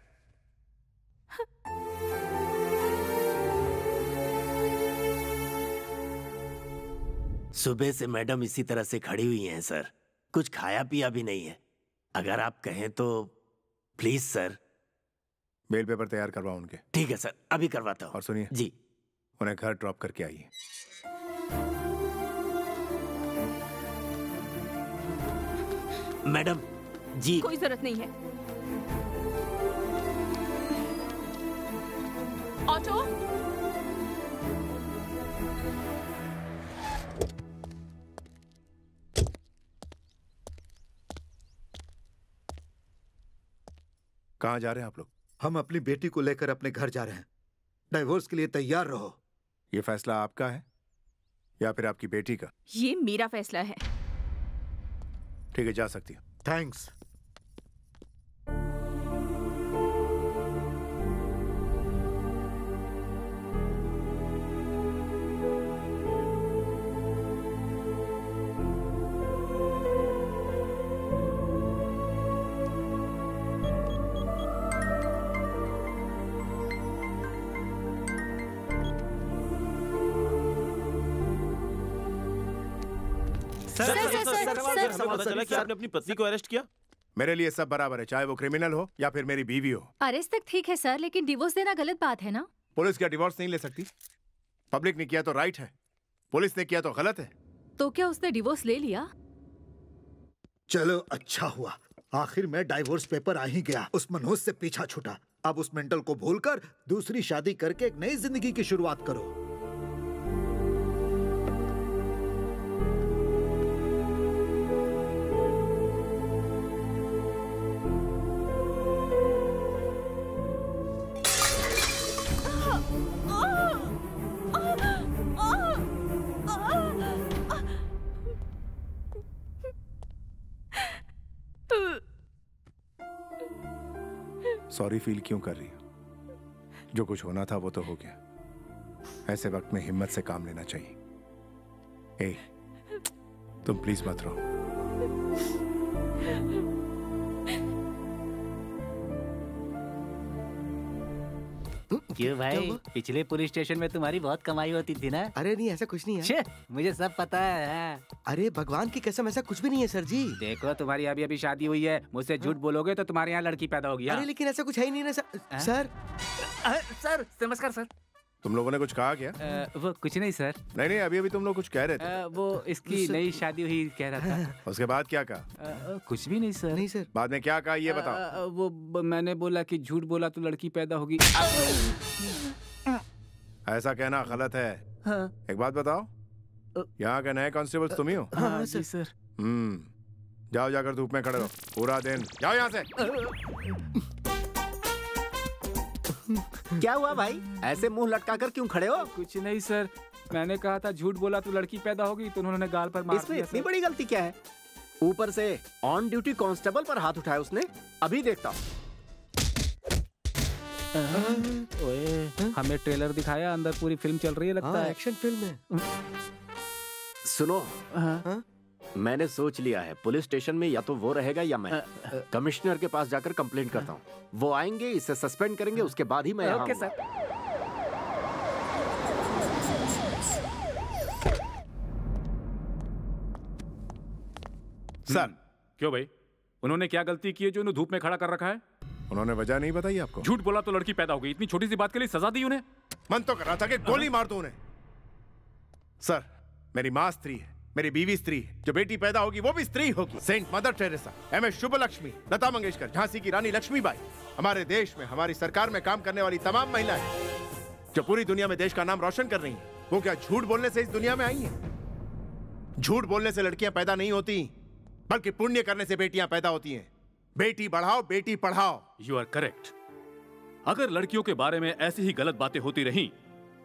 सुबह से मैडम इसी तरह से खड़ी हुई हैं सर। कुछ खाया पिया भी नहीं है। अगर आप कहें तो प्लीज सर। बेल पेपर तैयार करवाओ उनके। ठीक है सर, अभी करवाता हूँ। और सुनिए जी, उन्हें घर ड्रॉप करके आइए। मैडम जी। कोई जरूरत नहीं है। ऑटो। कहाँ जा रहे हैं आप लोग? हम अपनी बेटी को लेकर अपने घर जा रहे हैं। डाइवोर्स के लिए तैयार रहो। ये फैसला आपका है या फिर आपकी बेटी का? ये मेरा फैसला है। ठीक है, जा सकती हो। थैंक्स। पता चला कि आपने अपनी पत्नी को अरेस्ट किया? मेरे लिए सब बराबर है, चाहे वो क्रिमिनल हो या फिर मेरी बीवी हो। अरेस्ट तक ठीक है सर, लेकिन डिवोर्स देना गलत बात है ना? पुलिस क्या डिवोर्स नहीं ले सकती? पब्लिक ने किया तो राइट है, पुलिस ने किया तो गलत है। तो क्या उसने डिवोर्स ले लिया? चलो अच्छा हुआ, आखिर में डाइवोर्स पेपर आ ही गया। उस मनोज से पीछा छूटा। अब उस मेंटल को भूलकर दूसरी शादी करके एक नई जिंदगी की शुरुआत करो। सॉरी फील क्यों कर रही हो? जो कुछ होना था वो तो हो गया। ऐसे वक्त में हिम्मत से काम लेना चाहिए। ए, तुम प्लीज मत रो। क्यों भाई, पिछले पुलिस स्टेशन में तुम्हारी बहुत कमाई होती थी ना? अरे नहीं, ऐसा कुछ नहीं है। छे, मुझे सब पता है। अरे भगवान की कसम, ऐसा कुछ भी नहीं है सर जी। देखो तुम्हारी अभी अभी शादी हुई है, मुझसे झूठ बोलोगे तो तुम्हारे यहाँ लड़की पैदा होगी। अरे लेकिन ऐसा कुछ है ही नहीं ना सर। सर नमस्कार सर। तुम लोगों ने कुछ कहा क्या? वो कुछ नहीं सर। नहीं, अभी अभी तुम लोग कुछ कह रहे थे। वो इसकी नई शादी हुई कह रहा था। उसके बाद क्या कहा? कुछ भी नहीं सर। नहीं सर। बाद में क्या कहा ये बताओ। वो मैंने बोला कि झूठ बोला तो लड़की पैदा होगी। ऐसा कहना गलत है। हाँ। एक बात बताओ, यहाँ के नए कांस्टेबल तुम ही हो? हाँ जी सर। जाओ, जाकर धूप में खड़े रहो पूरा दिन। जाओ यहाँ से। क्या हुआ भाई, ऐसे मुंह लटका कर क्यों खड़े हो? कुछ नहीं सर, मैंने कहा था झूठ बोला तो लड़की पैदा होगी, तो उन्होंने गाल पर मार दिया। इसमें इतनी बड़ी गलती क्या है? ऊपर से ऑन ड्यूटी कांस्टेबल पर हाथ उठाया उसने। अभी देखता हूँ। हमें ट्रेलर दिखाया, अंदर पूरी फिल्म चल रही है लगता है। एक्शन फिल्म है। सुनो, मैंने सोच लिया है, पुलिस स्टेशन में या तो वो रहेगा या मैं। कमिश्नर के पास जाकर कंप्लेंट करता हूँ। वो आएंगे, इसे सस्पेंड करेंगे, उसके बाद ही मैं ओके सर। सर। क्यों भाई, उन्होंने क्या गलती की है जो उन्हें धूप में खड़ा कर रखा है? उन्होंने वजह नहीं बताई आपको? झूठ बोला तो लड़की पैदा होगी, इतनी छोटी सी बात के लिए सजा दी उन्हें? मन तो कर रहा था कि गोली मार दो उन्हें। सर, मेरी माँ स्त्री है, मेरी बीवी स्त्री है, जो बेटी पैदा होगी वो भी स्त्री होगी। Saint mother Teresa, MS Subbulakshmi, Lata Mangeshkar, Jhansi की रानी लक्ष्मीबाई, हमारे देश में हमारी सरकार में काम करने वाली तमाम महिलाएं जो पूरी दुनिया में देश का नाम रोशन कर रही हैं, वो क्या झूठ बोलने से इस दुनिया में आई हैं? झूठ बोलने से लड़कियां पैदा नहीं होती, बल्कि पुण्य करने से बेटियां पैदा होती हैं। बेटी बढ़ाओ, बेटी पढ़ाओ। You are correct. अगर लड़कियों के बारे में ऐसी ही गलत बातें होती रहीं,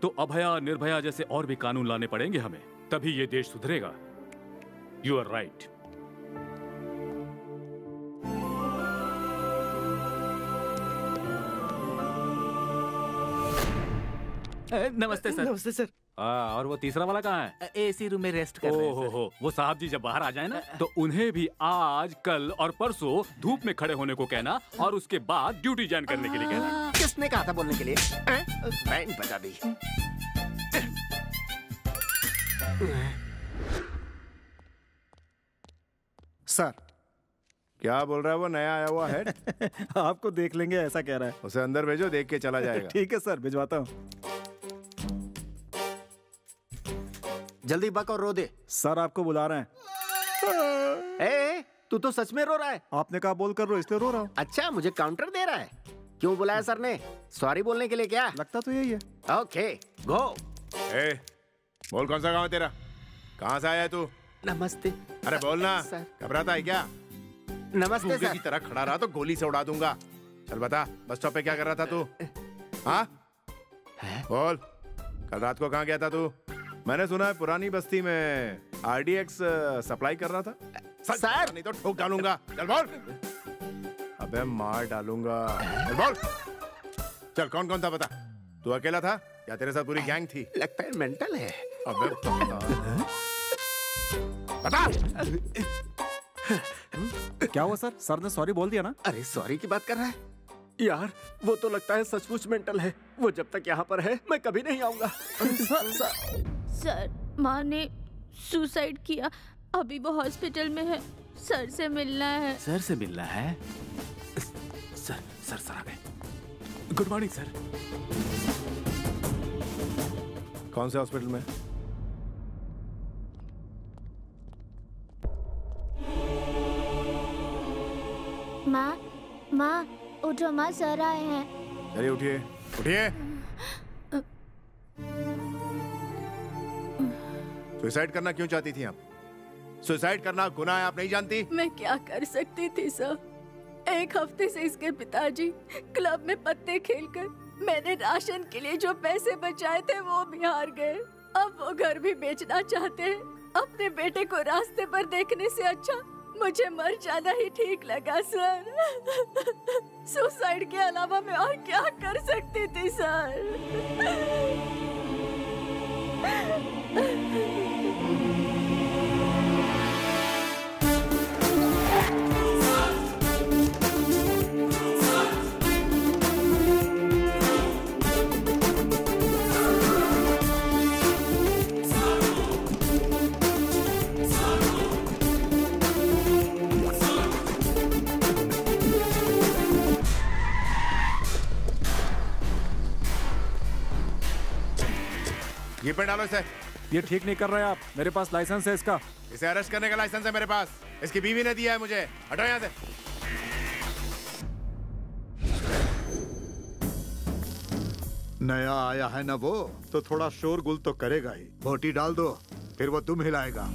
तो अभया, निर्भया जैसे और भी कानून लाने पड़ेंगे हमें, तभी ये देश सुधरेगा। You are right. नमस्ते सर। नमस्ते सर। और वो तीसरा वाला कहाँ है? एसी रूम में रेस्ट कर रहे हैं। हो, वो साहब जी जब बाहर आ जाए ना, तो उन्हें भी आज, कल और परसों धूप में खड़े होने को कहना और उसके बाद ड्यूटी ज्वाइन करने के लिए कहना। किसने कहा था बोलने के लिए? बैंड बजा दी। सर। क्या बोल रहा है वो नया आया हुआ हेड? आपको देख लेंगे ऐसा कह रहा है। उसे अंदर भेजो, देख के चला जाएगा। ठीक है सर, भिजवाता हूँ। जल्दी बक और रो दे। सर आपको बुला रहे हैं। ए, तू तो सच में रो रहा है। आपने कहा बोल कर रो, इसलिए रो रहा हूँ। अच्छा, मुझे काउंटर दे रहा है। क्यों बुलाया सर ने? सॉरी बोलने के लिए क्या? लगता तो यही है। ओके, गो। ए, बोल कौन सा गाँव है तेरा? कहाँ से आया है तू? नमस्ते। अरे बोलना, घबराता है क्या? नमस्ते सर। की तरह खड़ा रहा तो गोली से उड़ा दूंगा। चल बता, बस स्टॉप पे क्या कर रहा था तू? हाँ बोल, कल रात को कहाँ गया था तू? मैंने सुना है पुरानी बस्ती में आरडीएक्स सप्लाई कर रहा था। सर नहीं तो ठोक डालूंगा। चल बोल। अबे मार डालूंगा। चल बोल। चल कौन कौन था बता? तू अकेला था या तेरे साथ पूरी गैंग थी? लगता है मेंटल है। अबे बता। क्या हुआ सर? सर ने सॉरी बोल दिया ना? अरे सॉरी की बात कर रहा है यार? वो तो लगता है सचमुच मेंटल है। वो जब तक यहाँ पर है मैं कभी नहीं आऊंगा। सर, माँ ने सुसाइड किया, अभी वो हॉस्पिटल में है। सर से मिलना है। सर से मिलना है? सर आ गए। Good morning sir. कौन से हॉस्पिटल में? माँ उठो माँ, सर आए हैं। चलिए उठिए, उठिए। सुसाइड करना क्यों चाहती थी आप? सुसाइड करना गुनाह है, आप नहीं जानती? मैं क्या कर सकती थी सर? एक हफ्ते से इसके पिताजी क्लब में पत्ते खेलकर मैंने राशन के लिए जो पैसे बचाए थे वो भी हार गए। अब वो घर भी बेचना चाहते हैं। अपने बेटे को रास्ते पर देखने से अच्छा मुझे मर जाना ही ठीक लगा सर। सुसाइड के अलावा मैं और क्या कर सकती थी सर? ये पे डालो इसे। ये ठीक नहीं कर रहे आप। मेरे पास लाइसेंस है इसका। इसे अरेस्ट करने का लाइसेंस है मेरे पास। इसकी बीवी ने दिया है मुझे। हटो यहाँ से। नया आया है ना वो, तो थोड़ा शोरगुल तो करेगा ही। बोटी डाल दो, फिर वो दुम हिलाएगा।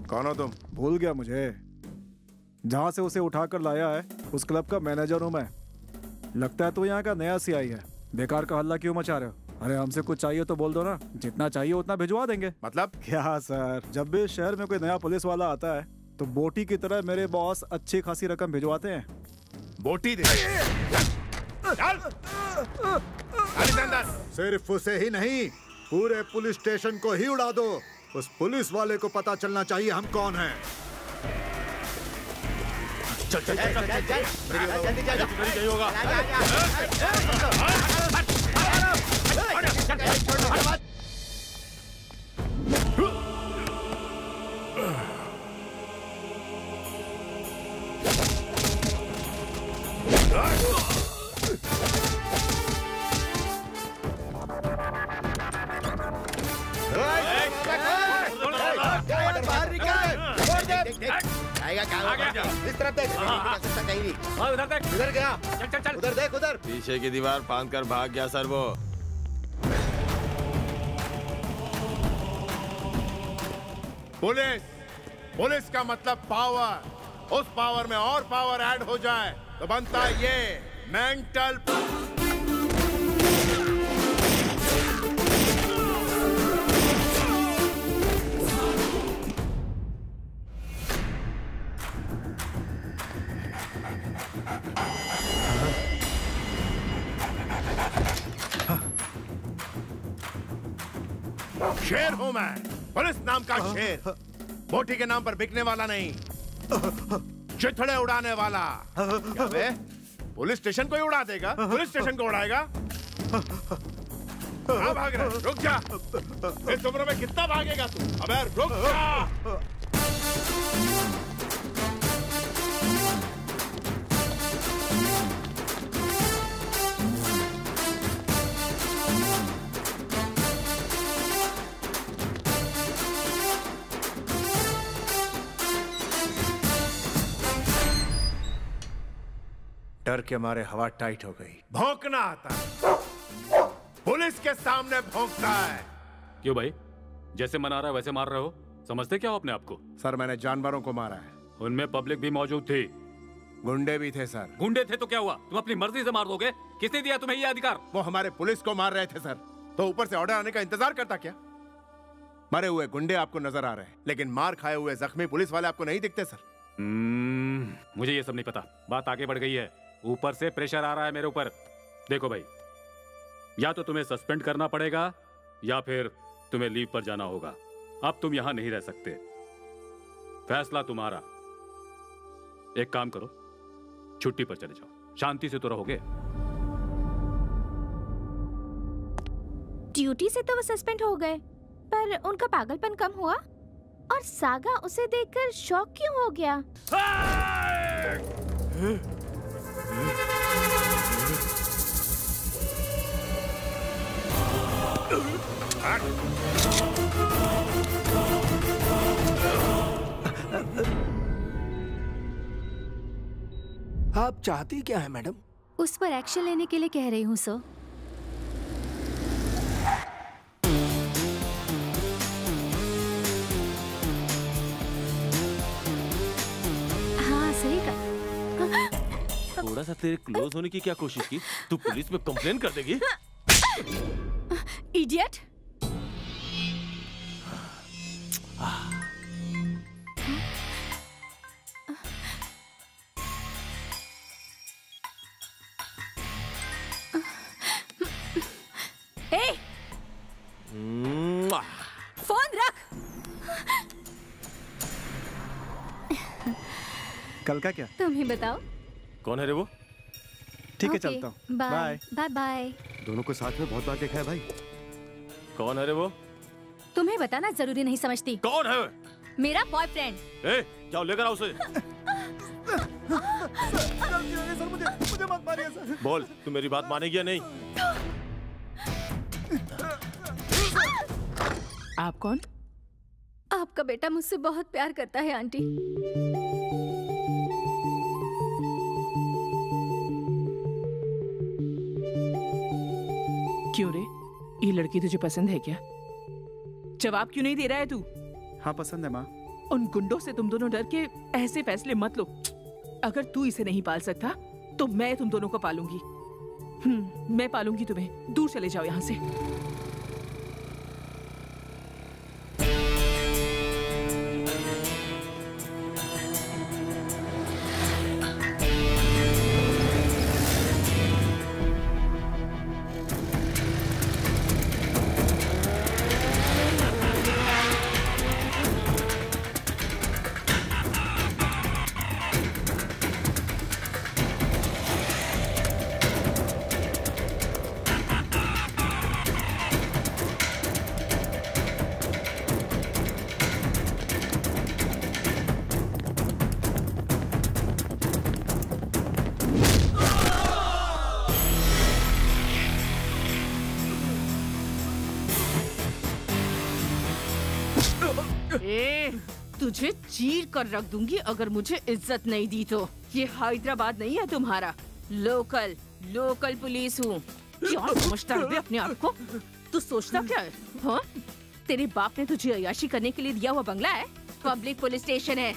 कौन हो तुम? भूल गया मुझे? जहाँ से उसे उठाकर लाया है उस क्लब का मैनेजर हूँ मैं। लगता है तो यहाँ का नया सीआई है। बेकार का हल्ला क्यों मचा रहे हो? अरे हमसे कुछ चाहिए तो बोल दो ना, जितना चाहिए उतना भिजवा देंगे। मतलब क्या सर, जब भी शहर में कोई नया पुलिस वाला आता है तो बोटी की तरह मेरे बॉस अच्छी खासी रकम भिजवाते हैं। बोटी दे। सिर्फ उसे ही नहीं, पूरे पुलिस स्टेशन को ही उड़ा दो। उस पुलिस वाले को पता चलना चाहिए हम कौन हैं। चल चल चल चल चल जल्दी जल्दी होगा। इस तरफ देख, कहीं नहीं। उधर देख, उधर गया। चल चल चल। उधर देख, उधर। पीछे की दीवार फांद कर भाग गया सर वो। पुलिस, पुलिस का मतलब पावर। उस पावर में और पावर ऐड हो जाए तो बनता है ये मेंटल। शेर हूं मैं, पुलिस नाम का शेर। बोटी के नाम पर बिकने वाला नहीं, चिथड़े उड़ाने वाला। क्या बे? पुलिस स्टेशन को ही उड़ा देगा? पुलिस स्टेशन को उड़ाएगा? कहाँ भाग रहा है? रुक जा। इस उम्र में कितना भागेगा तू? अबे रुक जा। डर के मारे हवा टाइट हो गई। भौंकना आता है, पुलिस के सामने भौंकता है। क्यों भाई, जैसे मना रहा है वैसे मार रहे हो? समझते क्या हो अपने आप को? सर मैंने जानवरों को मारा है। उनमें पब्लिक भी मौजूद थी, गुंडे भी थे सर। गुंडे थे तो क्या हुआ? तुम अपनी मर्जी से मार दोगे? किसने दिया तुम्हें ये अधिकार? वो हमारे पुलिस को मार रहे थे सर, तो ऊपर से ऑर्डर आने का इंतजार करता क्या? मरे हुए गुंडे आपको नजर आ रहे हैं, लेकिन मार खाए हुए जख्मी पुलिस वाले आपको नहीं दिखते सर। मुझे ये सब नहीं पता। बात आगे बढ़ गई है, ऊपर से प्रेशर आ रहा है मेरे ऊपर। देखो भाई, या तो तुम्हें सस्पेंड करना पड़ेगा या फिर तुम्हें लीव पर जाना होगा। अब तुम यहां नहीं रह सकते, फैसला तुम्हारा। एक काम करो, छुट्टी पर चले जाओ, शांति से तो रहोगे। ड्यूटी से तो वो सस्पेंड हो गए, पर उनका पागलपन कम हुआ? और सागा उसे देखकर शॉक क्यों हो गया? आप चाहती क्या है मैडम? उस पर एक्शन लेने के लिए कह रही हूँ सर। थोड़ा सा तेरे क्लोज होने की क्या कोशिश की? तू पुलिस में कंप्लेन कर देगी? इडियट! ए! फोन रख। कल का क्या? तुम ही बताओ। कौन है रे वो? ठीक है, ओके, चलता हूँ। Bye bye bye. दोनों को साथ में बहुत बार देखा है भाई। कौन है रे वो? तुम्हें बताना जरूरी नहीं समझती। कौन है? मेरा बॉयफ्रेंड। ए, जाओ लेकर आओ उसे। सर मुझे मत मारिए सर। बोल, तू मेरी बात मानेगी या नहीं? आप कौन? आपका बेटा मुझसे बहुत प्यार करता है आंटी। क्यों रे, ये लड़की तुझे पसंद है क्या? जवाब क्यों नहीं दे रहा है तू? हाँ पसंद है माँ। उन गुंडों से तुम दोनों डर के ऐसे फैसले मत लो। अगर तू इसे नहीं पाल सकता तो मैं तुम दोनों को पालूंगी। मैं पालूंगी तुम्हें। दूर चले जाओ यहाँ से। तुझे चीर कर रख दूंगी अगर मुझे इज्जत नहीं दी तो। ये हैदराबाद नहीं है तुम्हारा। लोकल पुलिस हूँ। क्या समझता है अपने आप को? तू सोचता क्या है? हाँ? तेरे बाप ने तुझे अय्याशी करने के लिए दिया हुआ बंगला है? पब्लिक पुलिस स्टेशन है।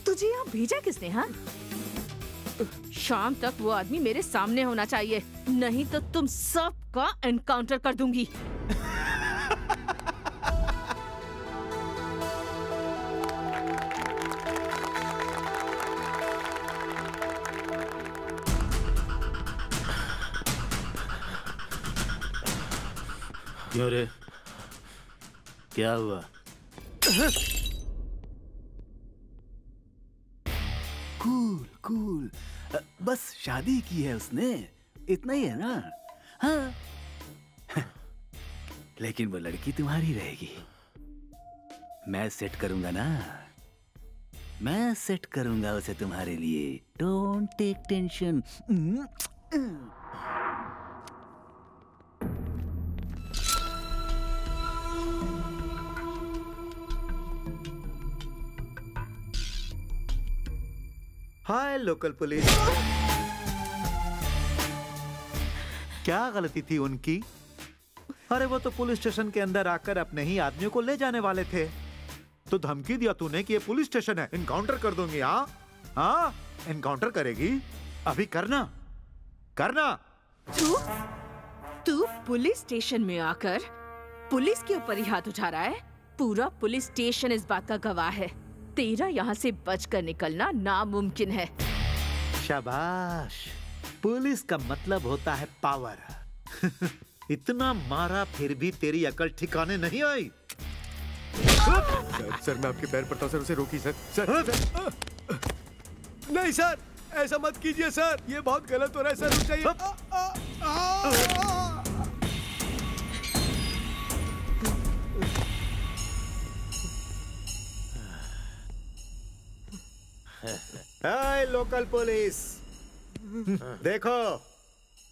तुझे यहाँ भेजा किसने? हाँ, शाम तक वो आदमी मेरे सामने होना चाहिए, नहीं तो तुम सबका एनकाउंटर कर दूंगी। क्यों रे, क्या हुआ? कूल बस शादी की है उसने, इतना ही है ना? हाँ लेकिन वो लड़की तुम्हारी रहेगी। मैं सेट करूंगा ना, मैं सेट करूंगा उसे तुम्हारे लिए। Don't take tension. हाय लोकल पुलिस। क्या गलती थी उनकी? अरे वो तो पुलिस स्टेशन के अंदर आकर अपने ही आदमियों को ले जाने वाले थे, तो धमकी दिया तूने कि ये पुलिस स्टेशन है, इनकाउंटर कर दूंगी। हाँ हाँ, इनकाउंटर करेगी? अभी करना। तू पुलिस स्टेशन में आकर पुलिस के ऊपर ही हाथ उठा रहा है। पूरा पुलिस स्टेशन इस बात का गवाह है। तेरा यहाँ से बचकर निकलना नामुमकिन है। शाबाश, पुलिस का मतलब होता है पावर। इतना मारा फिर भी तेरी अकल ठिकाने नहीं आई। सर मैं आपके पैर पड़ता हूं सर, उसे रोकी सर। नहीं सर, ऐसा मत कीजिए सर, ये बहुत गलत हो रहा है सर, रुक जाइए। हाय लोकल पुलिस, देखो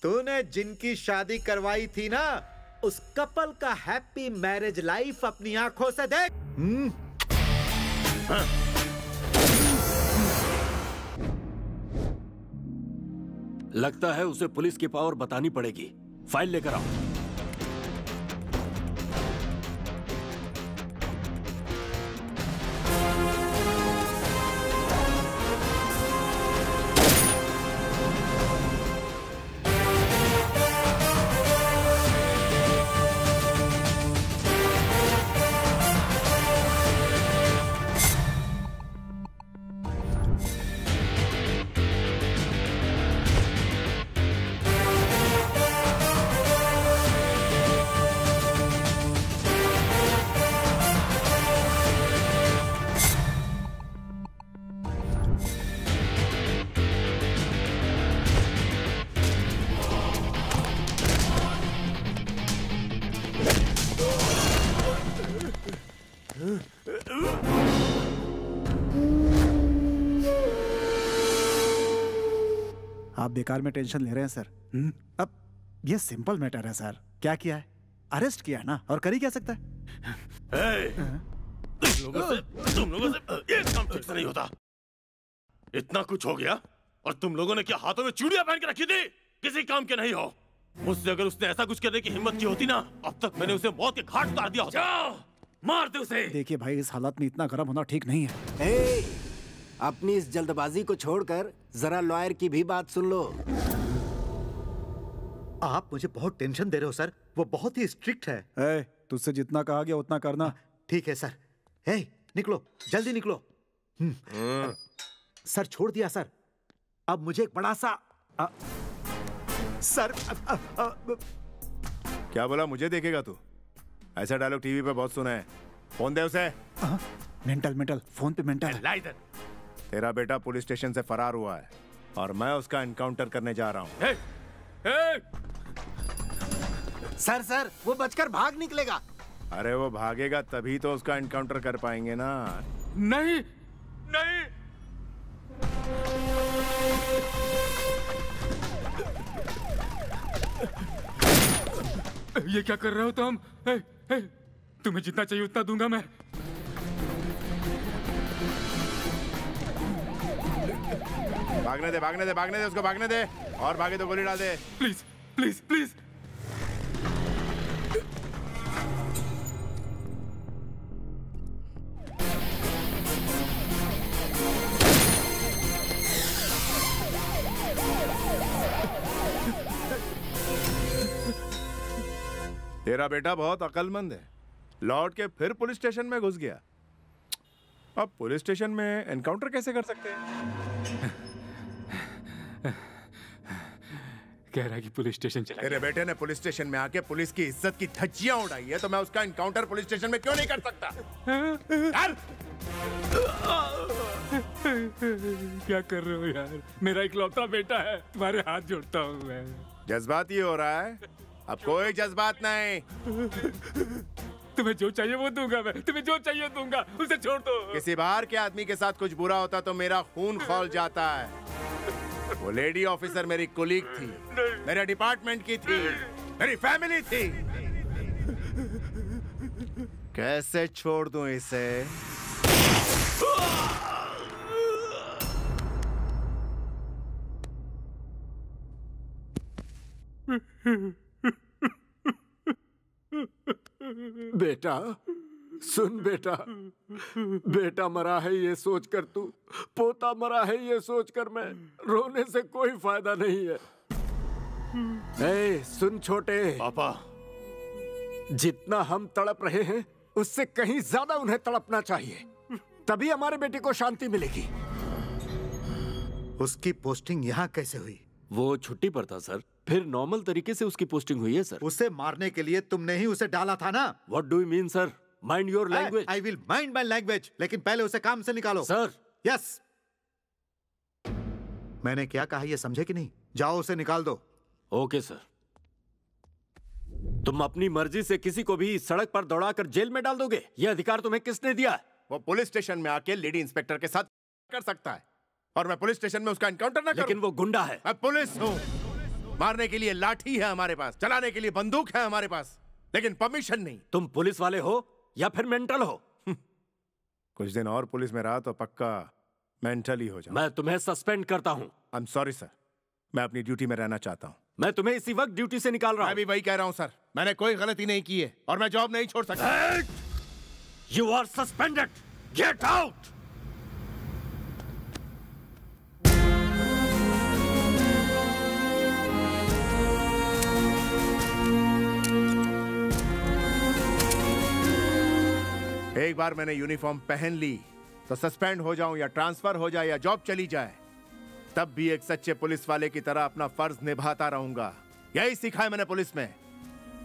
तूने जिनकी शादी करवाई थी ना, उस कपल का हैप्पी मैरिज लाइफ अपनी आंखों से देख। लगता है उसे पुलिस की पावर बतानी पड़ेगी। फाइल लेकर आओ। आप बेकार में टेंशन ले रहे हैं सर। अब ये सिंपल मैटर है सर। क्या किया है? अरेस्ट किया है ना, और कर ही क्या सकता है? तुम लोगों से एक काम ठीक से नहीं होता। इतना कुछ हो गया और तुम लोगों ने क्या हाथों में चूड़ियां पहन के रखी थी? किसी काम के नहीं हो। मुझसे अगर उसने ऐसा कुछ करने की हिम्मत की होती ना, अब तक मैंने उसे मौत के घाट उतार दिया होता। जाओ, मार दे उसे। देखिए भाई, इस हालत में इतना गर्म होना ठीक नहीं है। अपनी इस जल्दबाजी को छोड़कर जरा लॉयर की भी बात सुन लो। आप मुझे बहुत टेंशन दे रहे हो सर। वो बहुत ही स्ट्रिक्ट है। तुझसे जितना कहा गया उतना करना। ठीक है सर। निकलो, जल्दी निकलो। सर छोड़ दिया सर। अब मुझे एक बड़ा सा सर क्या बोला? मुझे देखेगा तू? ऐसा डायलॉग टीवी पे बहुत सुना है। फोन दे उसे। मेंटल फोन पे मेंटल। तेरा बेटा पुलिस स्टेशन से फरार हुआ है और मैं उसका एनकाउंटर करने जा रहा हूँ। सर वो बचकर भाग निकलेगा। अरे वो भागेगा तभी तो उसका एनकाउंटर कर पाएंगे ना। नहीं नहीं, ये क्या कर रहे हो तुम? तुम्हें जितना चाहिए उतना दूंगा मैं। भागने दे, भागने दे, भागने दे उसको, भागने दे। और भागे तो गोली डाल दे। Please please please. तेरा बेटा बहुत अक्लमंद है। लौट के फिर पुलिस स्टेशन में घुस गया। अब पुलिस स्टेशन में एनकाउंटर कैसे कर सकते हैं? कह रहा है कि पुलिस स्टेशन चला। तेरे बेटे ने पुलिस स्टेशन में आके पुलिस की इज्जत की धज्जियां उड़ाई है, तो मैं उसका एनकाउंटर पुलिस स्टेशन में क्यों नहीं कर सकता? क्या कर रहे हो यार? मेरा इकलौता बेटा है, तुम्हारे हाथ जोड़ता हूँ मैं। जज्बाती हो रहा है? अब कोई जज्बात नहीं। तुम्हें जो चाहिए वो दूंगा मैं, तुम्हें जो चाहिए दूंगा, उसे छोड़ दो। किसी बाहर के आदमी के साथ कुछ बुरा होता तो मेरा खून खौल जाता है। वो लेडी ऑफिसर मेरी कोलीग थी, मेरे डिपार्टमेंट की थी, मेरी फैमिली थी। कैसे छोड़ दूं इसे? बेटा सुन बेटा, बेटा मरा है ये सोचकर तू, पोता मरा है ये सोचकर मैं, रोने से कोई फायदा नहीं है। सुन छोटे पापा, जितना हम तड़प रहे हैं उससे कहीं ज्यादा उन्हें तड़पना चाहिए, तभी हमारे बेटे को शांति मिलेगी। उसकी पोस्टिंग यहाँ कैसे हुई? वो छुट्टी पर था सर, फिर नॉर्मल तरीके से उसकी पोस्टिंग हुई है सर। उसे मारने के लिए तुमने ही उसे डाला था ना? What do you mean sir? Mind your language. I will mind my language, लेकिन पहले उसे काम से निकालो। सर। यस। मैंने क्या कहा ये समझे कि नहीं? जाओ उसे निकाल दो। Okay sir. तुम अपनी मर्जी से किसी को भी सड़क पर दौड़ाकर जेल में डाल दोगे? ये अधिकार तुम्हें किसने दिया? वो पुलिस स्टेशन में आके लेडी इंस्पेक्टर के साथ कर सकता है और मैं पुलिस स्टेशन में उसका एनकाउंटर ना करूं? लेकिन वो गुंडा है। मैं पुलिस हूं। मारने के लिए लाठी है हमारे पास, चलाने के लिए बंदूक है हमारे पास, लेकिन परमिशन नहीं। तुम पुलिस वाले हो या फिर मेंटल हो? कुछ दिन और पुलिस में रहा तो पक्का मेंटल ही हो जाऊं। मैं तुम्हें सस्पेंड करता हूं। आई एम सॉरी सर, मैं अपनी ड्यूटी में रहना चाहता हूं। मैं तुम्हें इसी वक्त ड्यूटी से निकाल रहा हूं। मैं भी वही कह रहा हूं सर, मैंने कोई गलती नहीं की है और मैं जॉब नहीं छोड़ सकता। You are suspended, get out. एक बार मैंने यूनिफॉर्म पहन ली तो सस्पेंड हो जाऊं या ट्रांसफर हो जाए या जॉब चली जाए, तब भी एक सच्चे पुलिस वाले की तरह अपना फर्ज निभाता रहूंगा। यही सीखा है मैंने पुलिस में।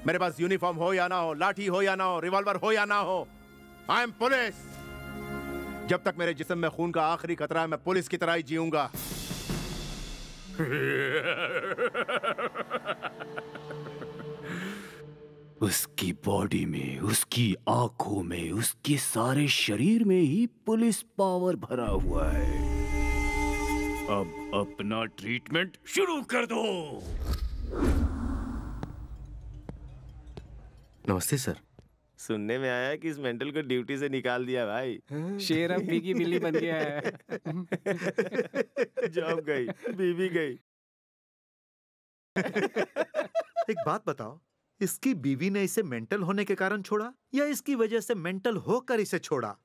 मेरे पास यूनिफॉर्म हो या ना हो, लाठी हो या ना हो, रिवॉल्वर हो या ना हो, आई एम पुलिस। जब तक मेरे जिस्म में खून का आखिरी खतरा है, मैं पुलिस की तरह ही जीऊंगा। उसकी बॉडी में, उसकी आंखों में, उसके सारे शरीर में ही पुलिस पावर भरा हुआ है। अब अपना ट्रीटमेंट शुरू कर दो। नमस्ते सर। सुनने में आया कि इस मेंटल को ड्यूटी से निकाल दिया भाई। शेर अब बिगी बिल्ली बन गया है। जॉब गई, बीवी गई। एक बात बताओ, इसकी बीवी ने इसे मेंटल होने के कारण छोड़ा या इसकी वजह से मेंटल होकर इसे छोड़ा?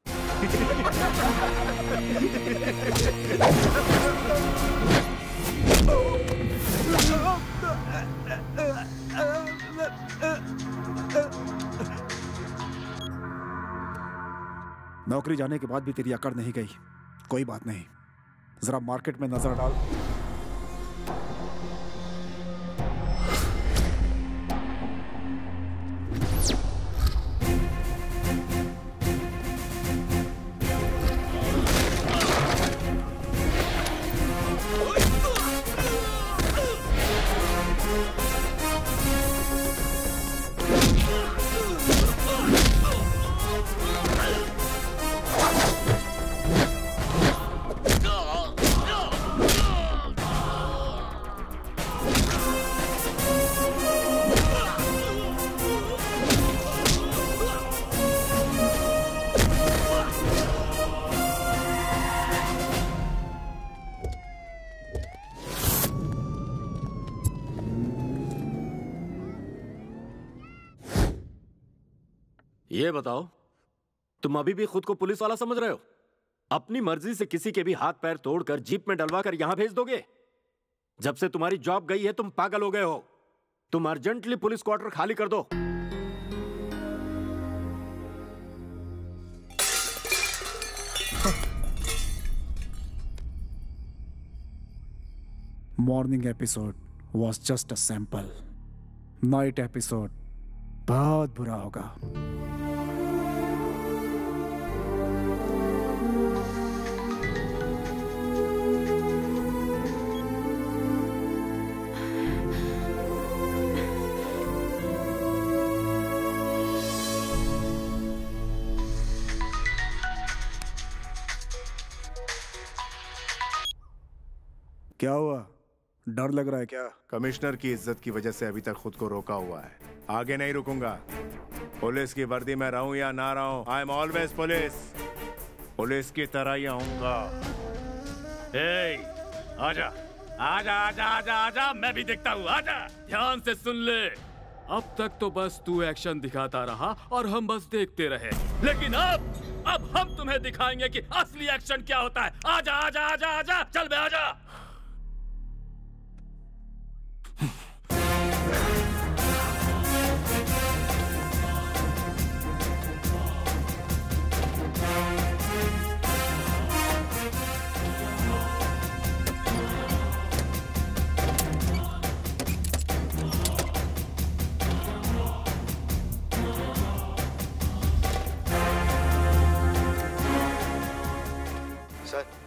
नौकरी जाने के बाद भी तेरी अकड़ नहीं गई। कोई बात नहीं, जरा मार्केट में नजर डाल। ये बताओ, तुम अभी भी खुद को पुलिस वाला समझ रहे हो? अपनी मर्जी से किसी के भी हाथ पैर तोड़कर जीप में डलवा कर यहां भेज दोगे? जब से तुम्हारी जॉब गई है तुम पागल हो गए हो। तुम अर्जेंटली पुलिस क्वार्टर खाली कर दो। Morning episode was just a sample. Night episode बहुत बुरा होगा। क्या हुआ? डर लग रहा है क्या? कमिश्नर की इज्जत की वजह से अभी तक खुद को रोका हुआ है, आगे नहीं रुकूंगा। पुलिस की वर्दी में रहूं या ना रहूं, I am always police. Police की तरह ही आऊंगा। आजा आजा आजा आजा आजा, मैं भी देखता हूँ, आजा। ध्यान से सुन ले, अब तक तो बस तू एक्शन दिखाता रहा और हम बस देखते रहे, लेकिन अब हम तुम्हें दिखाएंगे कि असली एक्शन क्या होता है। आजा आजा आजा आजा, चल बे आजा।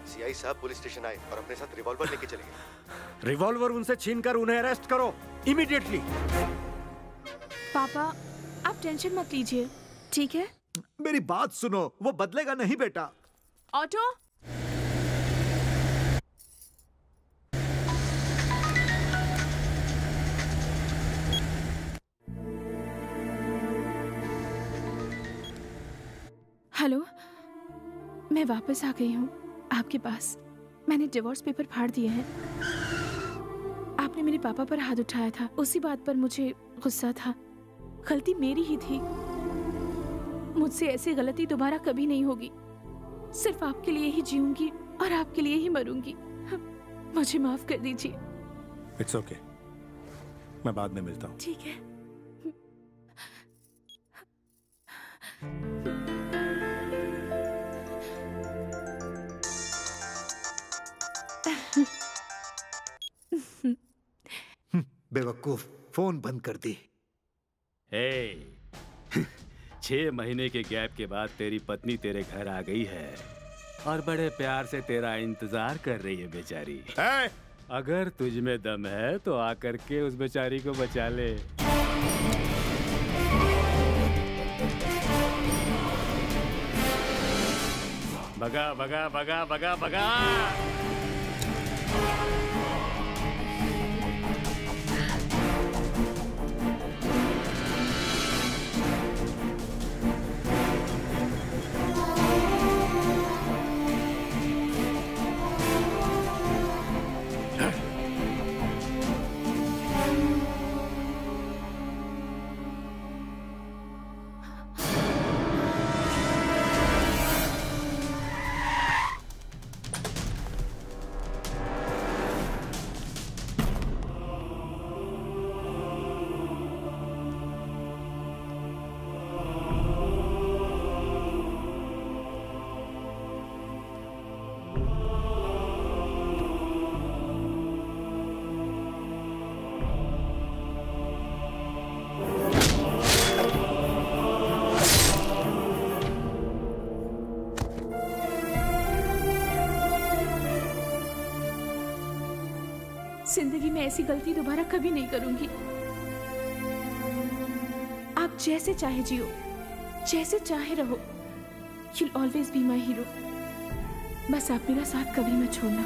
सीआई साहब पुलिस स्टेशन आए और अपने साथ रिवॉल्वर लेके चले गए। रिवॉल्वर उनसे छीनकर उन्हें अरेस्ट करो इमीडिएटली। पापा आप टेंशन मत लीजिए, ठीक है? मेरी बात सुनो, वो बदलेगा नहीं बेटा। ऑटो, हेलो, मैं वापस आ गई हूँ आपके पास। मैंने डिवोर्स पेपर फाड़ दिए हैं। आपने मेरे पापा पर हाथ उठाया था, उसी बात पर मुझे गुस्सा था। गलती मेरी ही थी। मुझसे ऐसी गलती दोबारा कभी नहीं होगी। सिर्फ आपके लिए ही जीऊंगी और आपके लिए ही मरूंगी। मुझे माफ कर दीजिए। इट्स ओके, मैं बाद में मिलता हूँ। ठीक है। बेवकूफ, फोन बंद कर दी। 6 महीने के गैप के बाद तेरी पत्नी तेरे घर आ गई है और बड़े प्यार से तेरा इंतजार कर रही है बेचारी। अगर तुझ में दम है तो आकर के उस बेचारी को बचा ले। भगा भगा भगा भगा भगा। मैं ऐसी गलती दोबारा कभी नहीं करूंगी। आप जैसे चाहे जियो, जैसे चाहे रहो। You'll always be my hero। बस आप मेरा साथ कभी मत छोड़ना।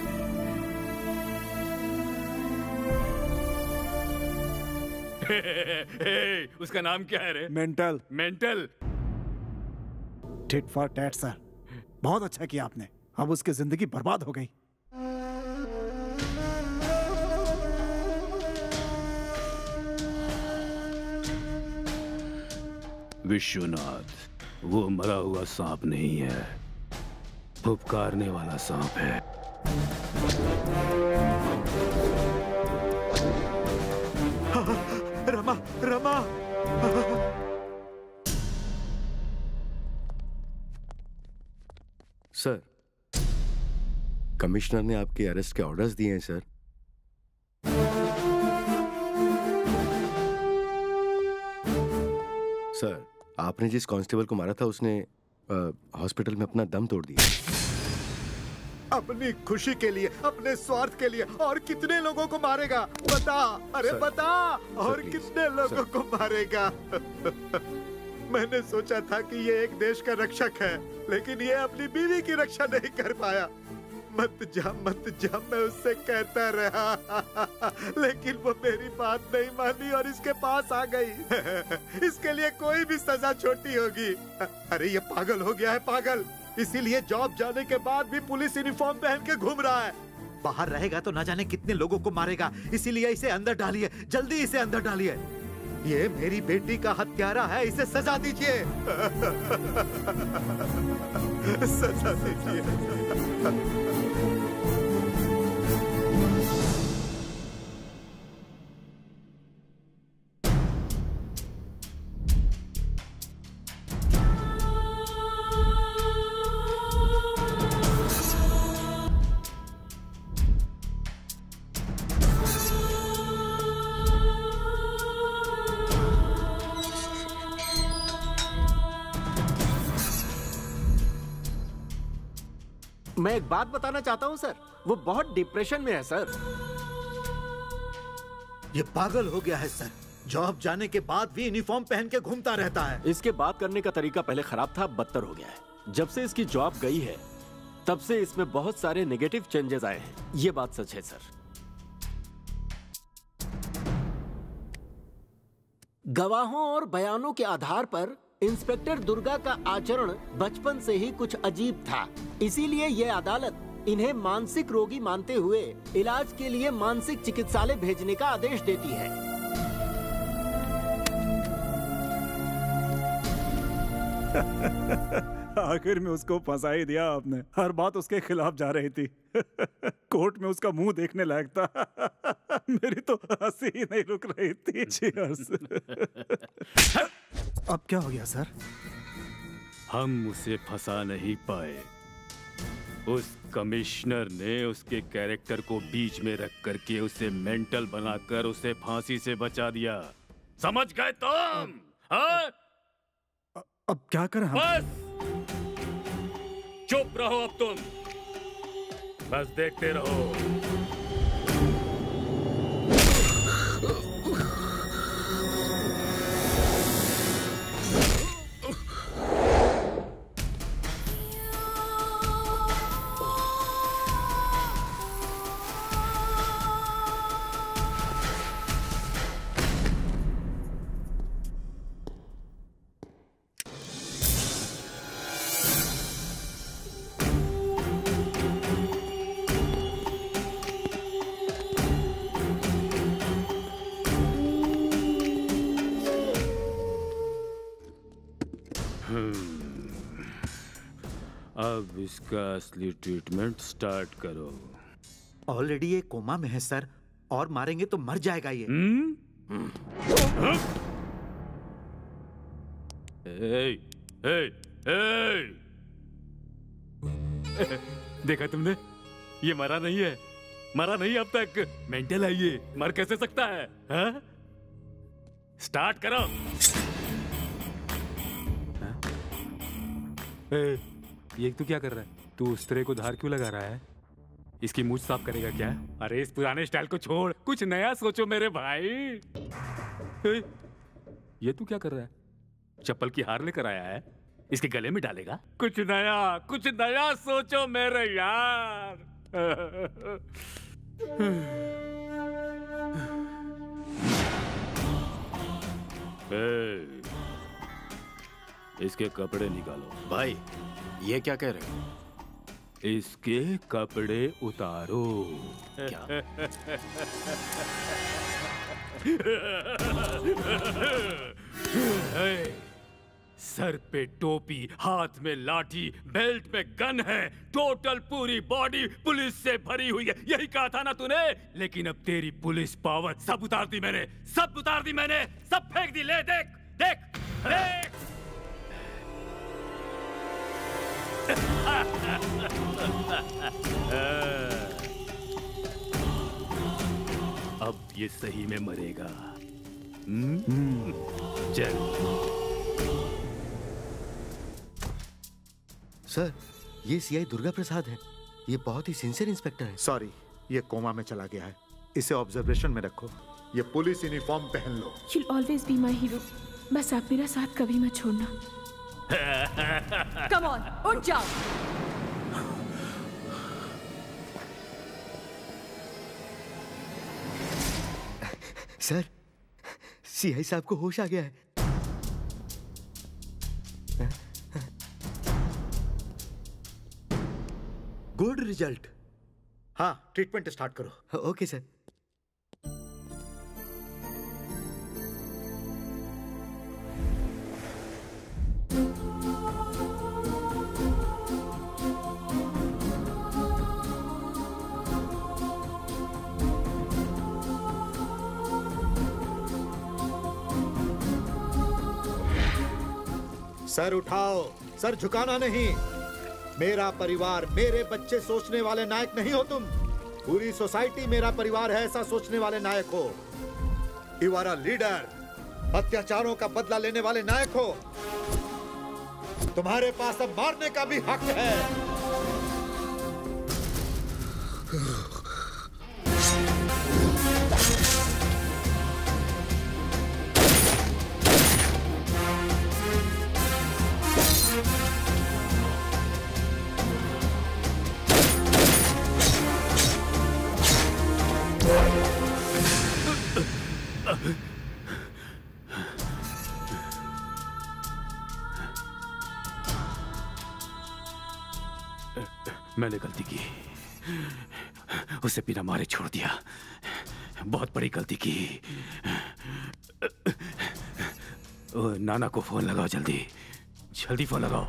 उसका नाम क्या है रे? Mental. Mental. Tit for tat sir, बहुत अच्छा किया आपने। अब उसकी जिंदगी बर्बाद हो गई। विश्वनाथ, वो मरा हुआ सांप नहीं है, फुफकारने वाला सांप है। रमा, रमा। सर, कमिश्नर ने आपके अरेस्ट के ऑर्डर्स दिए हैं सर। सर, आपने जिस कांस्टेबल को मारा था उसने हॉस्पिटल में अपना दम तोड़ दिया। अपनी खुशी के लिए, अपने स्वार्थ के लिए और कितने लोगों को मारेगा बता। अरे सर, बता, और सर, कितने लोगों को मारेगा। मैंने सोचा था कि ये एक देश का रक्षक है, लेकिन ये अपनी बीवी की रक्षा नहीं कर पाया। मत जा, मैं उससे कहता रहा, लेकिन वो मेरी बात नहीं मानी और इसके पास आ गई। इसके लिए कोई भी सजा छोटी होगी। अरे ये पागल हो गया है, पागल। इसीलिए जॉब जाने के बाद भी पुलिस यूनिफॉर्म पहन के घूम रहा है। बाहर रहेगा तो न जाने कितने लोगों को मारेगा, इसीलिए इसे अंदर डालिए, जल्दी इसे अंदर डालिए। ये मेरी बेटी का हत्यारा है, इसे सजा दीजिए। सजा दीजिए। मैं एक बात बताना चाहता हूं सर, वो बहुत डिप्रेशन में है सर। ये पागल हो गया है सर, जॉब जाने के बाद भी यूनिफॉर्म पहन के घूमता रहता है। इसके बात करने का तरीका पहले खराब था, अब बदतर हो गया है। जब से इसकी जॉब गई है तब से इसमें बहुत सारे नेगेटिव चेंजेस आए हैं, ये बात सच है सर। गवाहों और बयानों के आधार पर इंस्पेक्टर दुर्गा का आचरण बचपन से ही कुछ अजीब था, इसीलिए यह अदालत इन्हें मानसिक रोगी मानते हुए इलाज के लिए मानसिक चिकित्सालय भेजने का आदेश देती है। आखिर में उसको फंसा ही दिया आपने। हर बात उसके खिलाफ जा रही थी। कोर्ट में उसका मुंह देखने लायक था। मेरी तो हंसी ही नहीं रुक रही थी। Cheers। अब क्या हो गया सर? हम उसे फंसा नहीं पाए। उस कमिश्नर ने उसके कैरेक्टर को बीच में रख करके उसे मेंटल बनाकर उसे फांसी से बचा दिया। समझ गए तुम? हाँ? अब क्या करें हम? बस चुप रहो अब तुम, बस देखते रहो। अब इसका असली ट्रीटमेंट स्टार्ट करो। ऑलरेडी ये कोमा में है सर, और मारेंगे तो मर जाएगा ये। देखा तुमने, ये मरा नहीं है, मरा नहीं अब तक। मेंटल है ये, मर कैसे सकता है? हा? स्टार्ट करो। ये तू क्या कर रहा है? तू उस तरह को धार क्यों लगा रहा है? इसकी मूछ साफ करेगा क्या? अरे इस पुराने स्टाइल को छोड़, कुछ नया सोचो मेरे भाई। ये तू क्या कर रहा है? चप्पल की हार लेकर आया है, इसके गले में डालेगा? कुछ नया सोचो मेरे यार। इसके कपड़े निकालो। भाई ये क्या कह रहे हो? इसके कपड़े उतारो। क्या? सर पे टोपी, हाथ में लाठी, बेल्ट में गन है, टोटल पूरी बॉडी पुलिस से भरी हुई है। यही कहा था ना तूने? लेकिन अब तेरी पुलिस पावर सब उतार दी मैंने, सब फेंक दी। ले देख देख देख। अब ये सही में मरेगा। चल। सर, ये सीआई दुर्गा प्रसाद है। ये बहुत ही सिंसियर इंस्पेक्टर है। सॉरी, ये कोमा में चला गया है। इसे ऑब्जर्वेशन में रखो। ये पुलिस यूनिफॉर्म पहन लो। You'll always be my hero. बस आप मेरा साथ कभी मत छोड़ना। कम ऑन, उठ जाओ। सर, सीआई साहब को होश आ गया है। Good result. हाँ, ट्रीटमेंट स्टार्ट करो। Okay sir. सर उठाओ, सर झुकाना नहीं। मेरा परिवार, मेरे बच्चे सोचने वाले नायक नहीं हो तुम। पूरी सोसाइटी मेरा परिवार है ऐसा सोचने वाले नायक हो। यू आर अ लीडर, अत्याचारों का बदला लेने वाले नायक हो। तुम्हारे पास अब मारने का भी हक है। मैंने गलती की, उसे बिना मारे छोड़ दिया। बहुत बड़ी गलती की। नाना को फोन लगाओ, जल्दी जल्दी फोन लगाओ।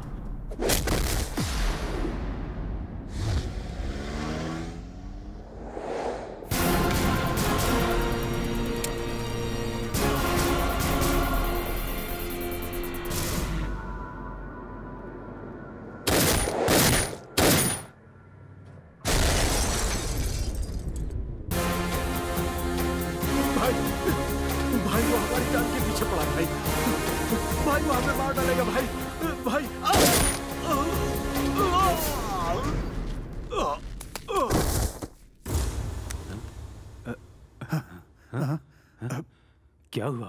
क्या हुआ?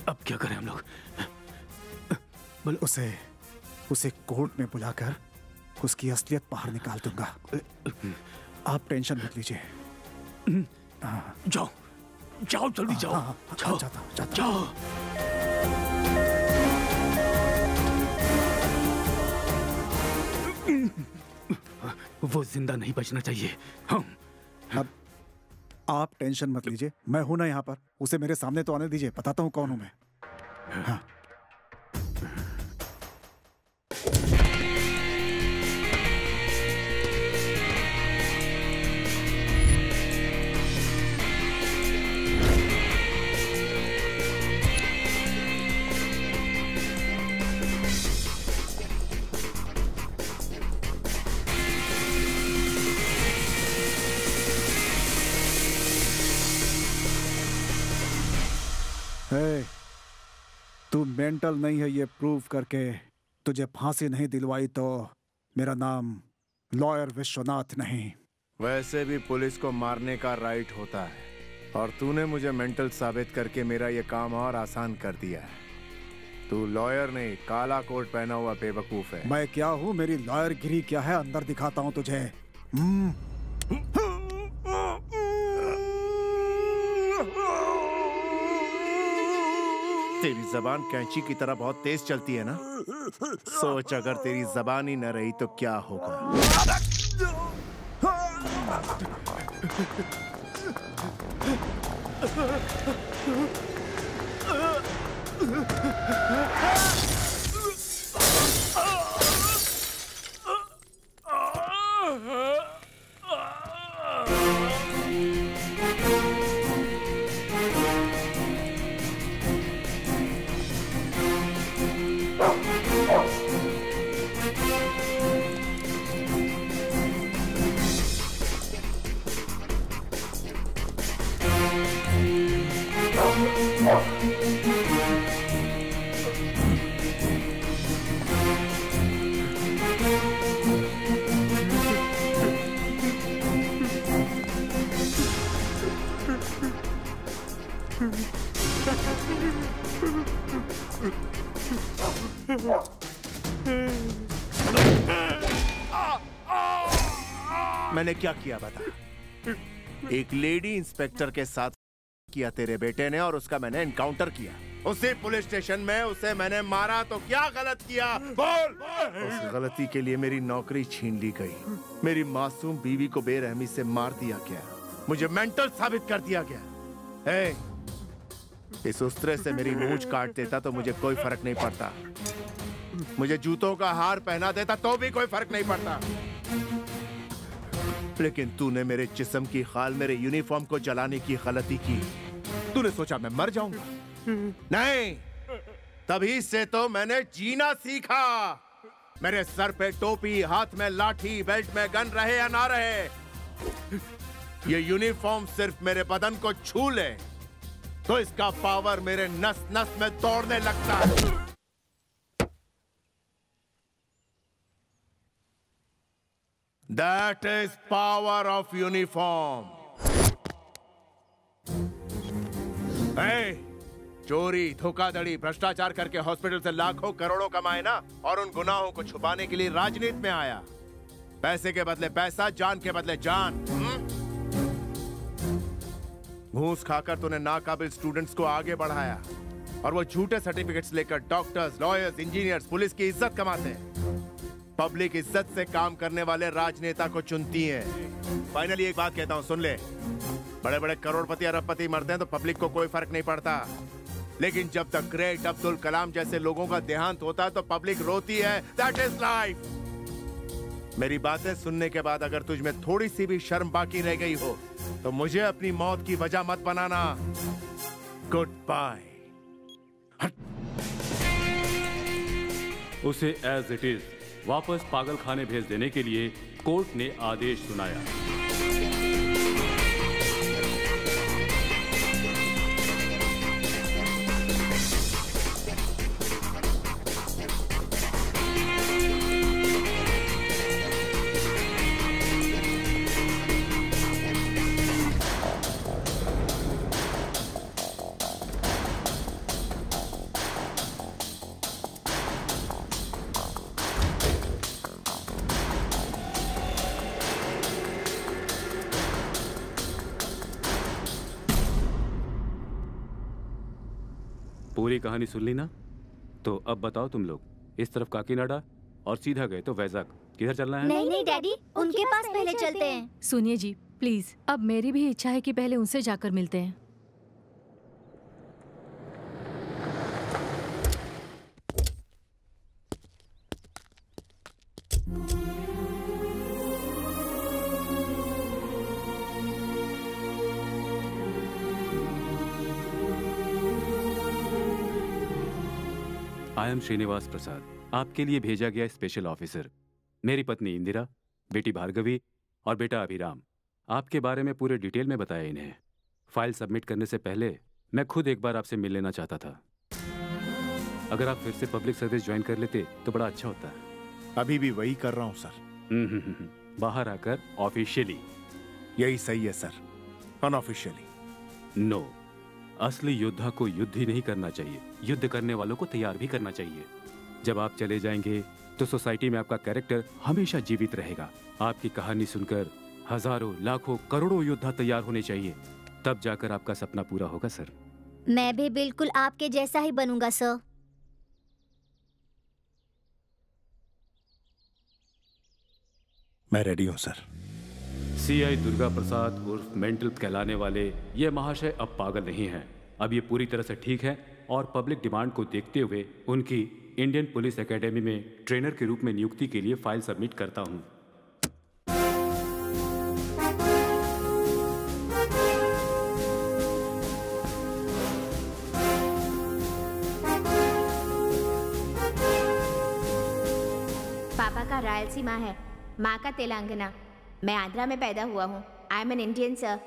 अब क्या करें हम लोग? उसे कोर्ट में बुलाकर उसकी असलियत बाहर निकाल दूंगा। आप टेंशन मत लीजिए। जाओ जाओ, जल्दी जाओ। जाओ जाओ। वो जिंदा नहीं बचना चाहिए। अब आप टेंशन मत लीजिए, मैं हूं ना यहाँ पर। उसे मेरे सामने तो आने दीजिए, बताता हूँ कौन हूं मैं। हाँ। तू मेंटल नहीं है ये प्रूव करके तुझे फांसी नहीं दिलवाई तो मेरा नाम लॉयर विश्वनाथ नहीं। वैसे भी पुलिस को मारने का राइट होता है और तूने मुझे मेंटल साबित करके मेरा ये काम और आसान कर दिया है। तू लॉयर नहीं, काला कोट पहना हुआ बेवकूफ है। मैं क्या हूँ, मेरी लॉयर गिरी क्या है, अंदर दिखाता हूँ तुझे। तेरी जबान कैंची की तरह बहुत तेज चलती है ना। सोच अगर तेरी जबान ही न रही तो क्या होगा। मैंने क्या किया बता? एक लेडी इंस्पेक्टर के साथ किया तेरे बेटे ने और उसका मैंने एनकाउंटर किया। उसी पुलिस स्टेशन में उसे मैंने मारा तो क्या गलत किया? बोल। उस गलती के लिए मेरी नौकरी छीन ली गई, मेरी मासूम बीवी को बेरहमी से मार दिया गया, मुझे मेंटल साबित कर दिया गया। इस उस्तरे से मेरी मूंछ काट देता तो मुझे कोई फर्क नहीं पड़ता, मुझे जूतों का हार पहना देता तो भी कोई फर्क नहीं पड़ता, लेकिन तूने मेरे जिस्म की खाल, मेरे यूनिफॉर्म को जलाने की गलती की। तूने सोचा मैं मर जाऊंगा? नहीं, तभी से तो मैंने जीना सीखा। मेरे सर पे टोपी, हाथ में लाठी, बेल्ट में गन रहे या ना रहे, ये यूनिफॉर्म सिर्फ मेरे बदन को छू ले तो इसका पावर मेरे नस नस में दौड़ने लगता है। That is power of uniform. चोरी, धोखाधड़ी, भ्रष्टाचार करके हॉस्पिटल से लाखों करोड़ों कमाए ना, और उन गुनाहों को छुपाने के लिए राजनीति में आया। पैसे के बदले पैसा, जान के बदले जान। घूस खाकर तूने नाकाबिल स्टूडेंट्स को आगे बढ़ाया और वो झूठे सर्टिफिकेट्स लेकर डॉक्टर्स, लॉयर्स, इंजीनियर्स, पुलिस की इज्जत कमाते हैं। पब्लिक इज्जत से काम करने वाले राजनेता को चुनती है। फाइनली एक बात कहता हूं, सुन ले। बड़े बड़े करोड़पति, अरबपति मरते हैं तो पब्लिक को कोई फर्क नहीं पड़ता, लेकिन जब तक ग्रेट अब्दुल कलाम जैसे लोगों का देहांत होता है तो पब्लिक रोती है। That is life. मेरी बातें सुनने के बाद अगर तुझ में थोड़ी सी भी शर्म बाकी रह गई हो तो मुझे अपनी मौत की वजह मत बनाना। Good bye. उसे एज इट इज वापस पागल खाने भेज देने के लिए कोर्ट ने आदेश सुनाया। पूरी कहानी सुन ली ना? तो अब बताओ तुम लोग, इस तरफ काकीनाडा और सीधा गए तो वैजाग। किधर चलना है? नहीं डैडी, उनके पास पहले चलते हैं। सुनिए जी प्लीज, अब मेरी भी इच्छा है कि पहले उनसे जाकर मिलते हैं। आई एम श्रीनिवास प्रसाद, आपके लिए भेजा गया स्पेशल ऑफिसर। मेरी पत्नी इंदिरा, बेटी भार्गवी और बेटा अभिराम। आपके बारे में पूरे डिटेल में बताया इन्हें। फाइल सबमिट करने से पहले मैं खुद एक बार आपसे मिल लेना चाहता था। अगर आप फिर से पब्लिक सर्विस ज्वाइन कर लेते तो बड़ा अच्छा होता है। अभी भी वही कर रहा हूँ सर। बाहर आकर ऑफिशियली। यही सही है सर, अनऑफिशियली। नो, असली योद्धा को युद्ध ही नहीं करना चाहिए, युद्ध करने वालों को तैयार भी करना चाहिए। जब आप चले जाएंगे तो सोसाइटी में आपका कैरेक्टर हमेशा जीवित रहेगा। आपकी कहानी सुनकर हजारों, लाखों, करोड़ों योद्धा तैयार होने चाहिए, तब जाकर आपका सपना पूरा होगा सर। मैं भी बिल्कुल आपके जैसा ही बनूंगा सर। मैं रेडी हूं सर। सीआई दुर्गा प्रसाद उर्फ मेंटल कहलाने वाले ये महाशय अब पागल नहीं हैं। अब ये पूरी तरह से ठीक है और पब्लिक डिमांड को देखते हुए उनकी इंडियन पुलिस एकेडमी में ट्रेनर के रूप में नियुक्ति के लिए फाइल सबमिट करता हूं। पापा का रायलसीमा है, माँ का तेलंगाना। मैं आंध्रा में पैदा हुआ हूँ। I am an Indian sir.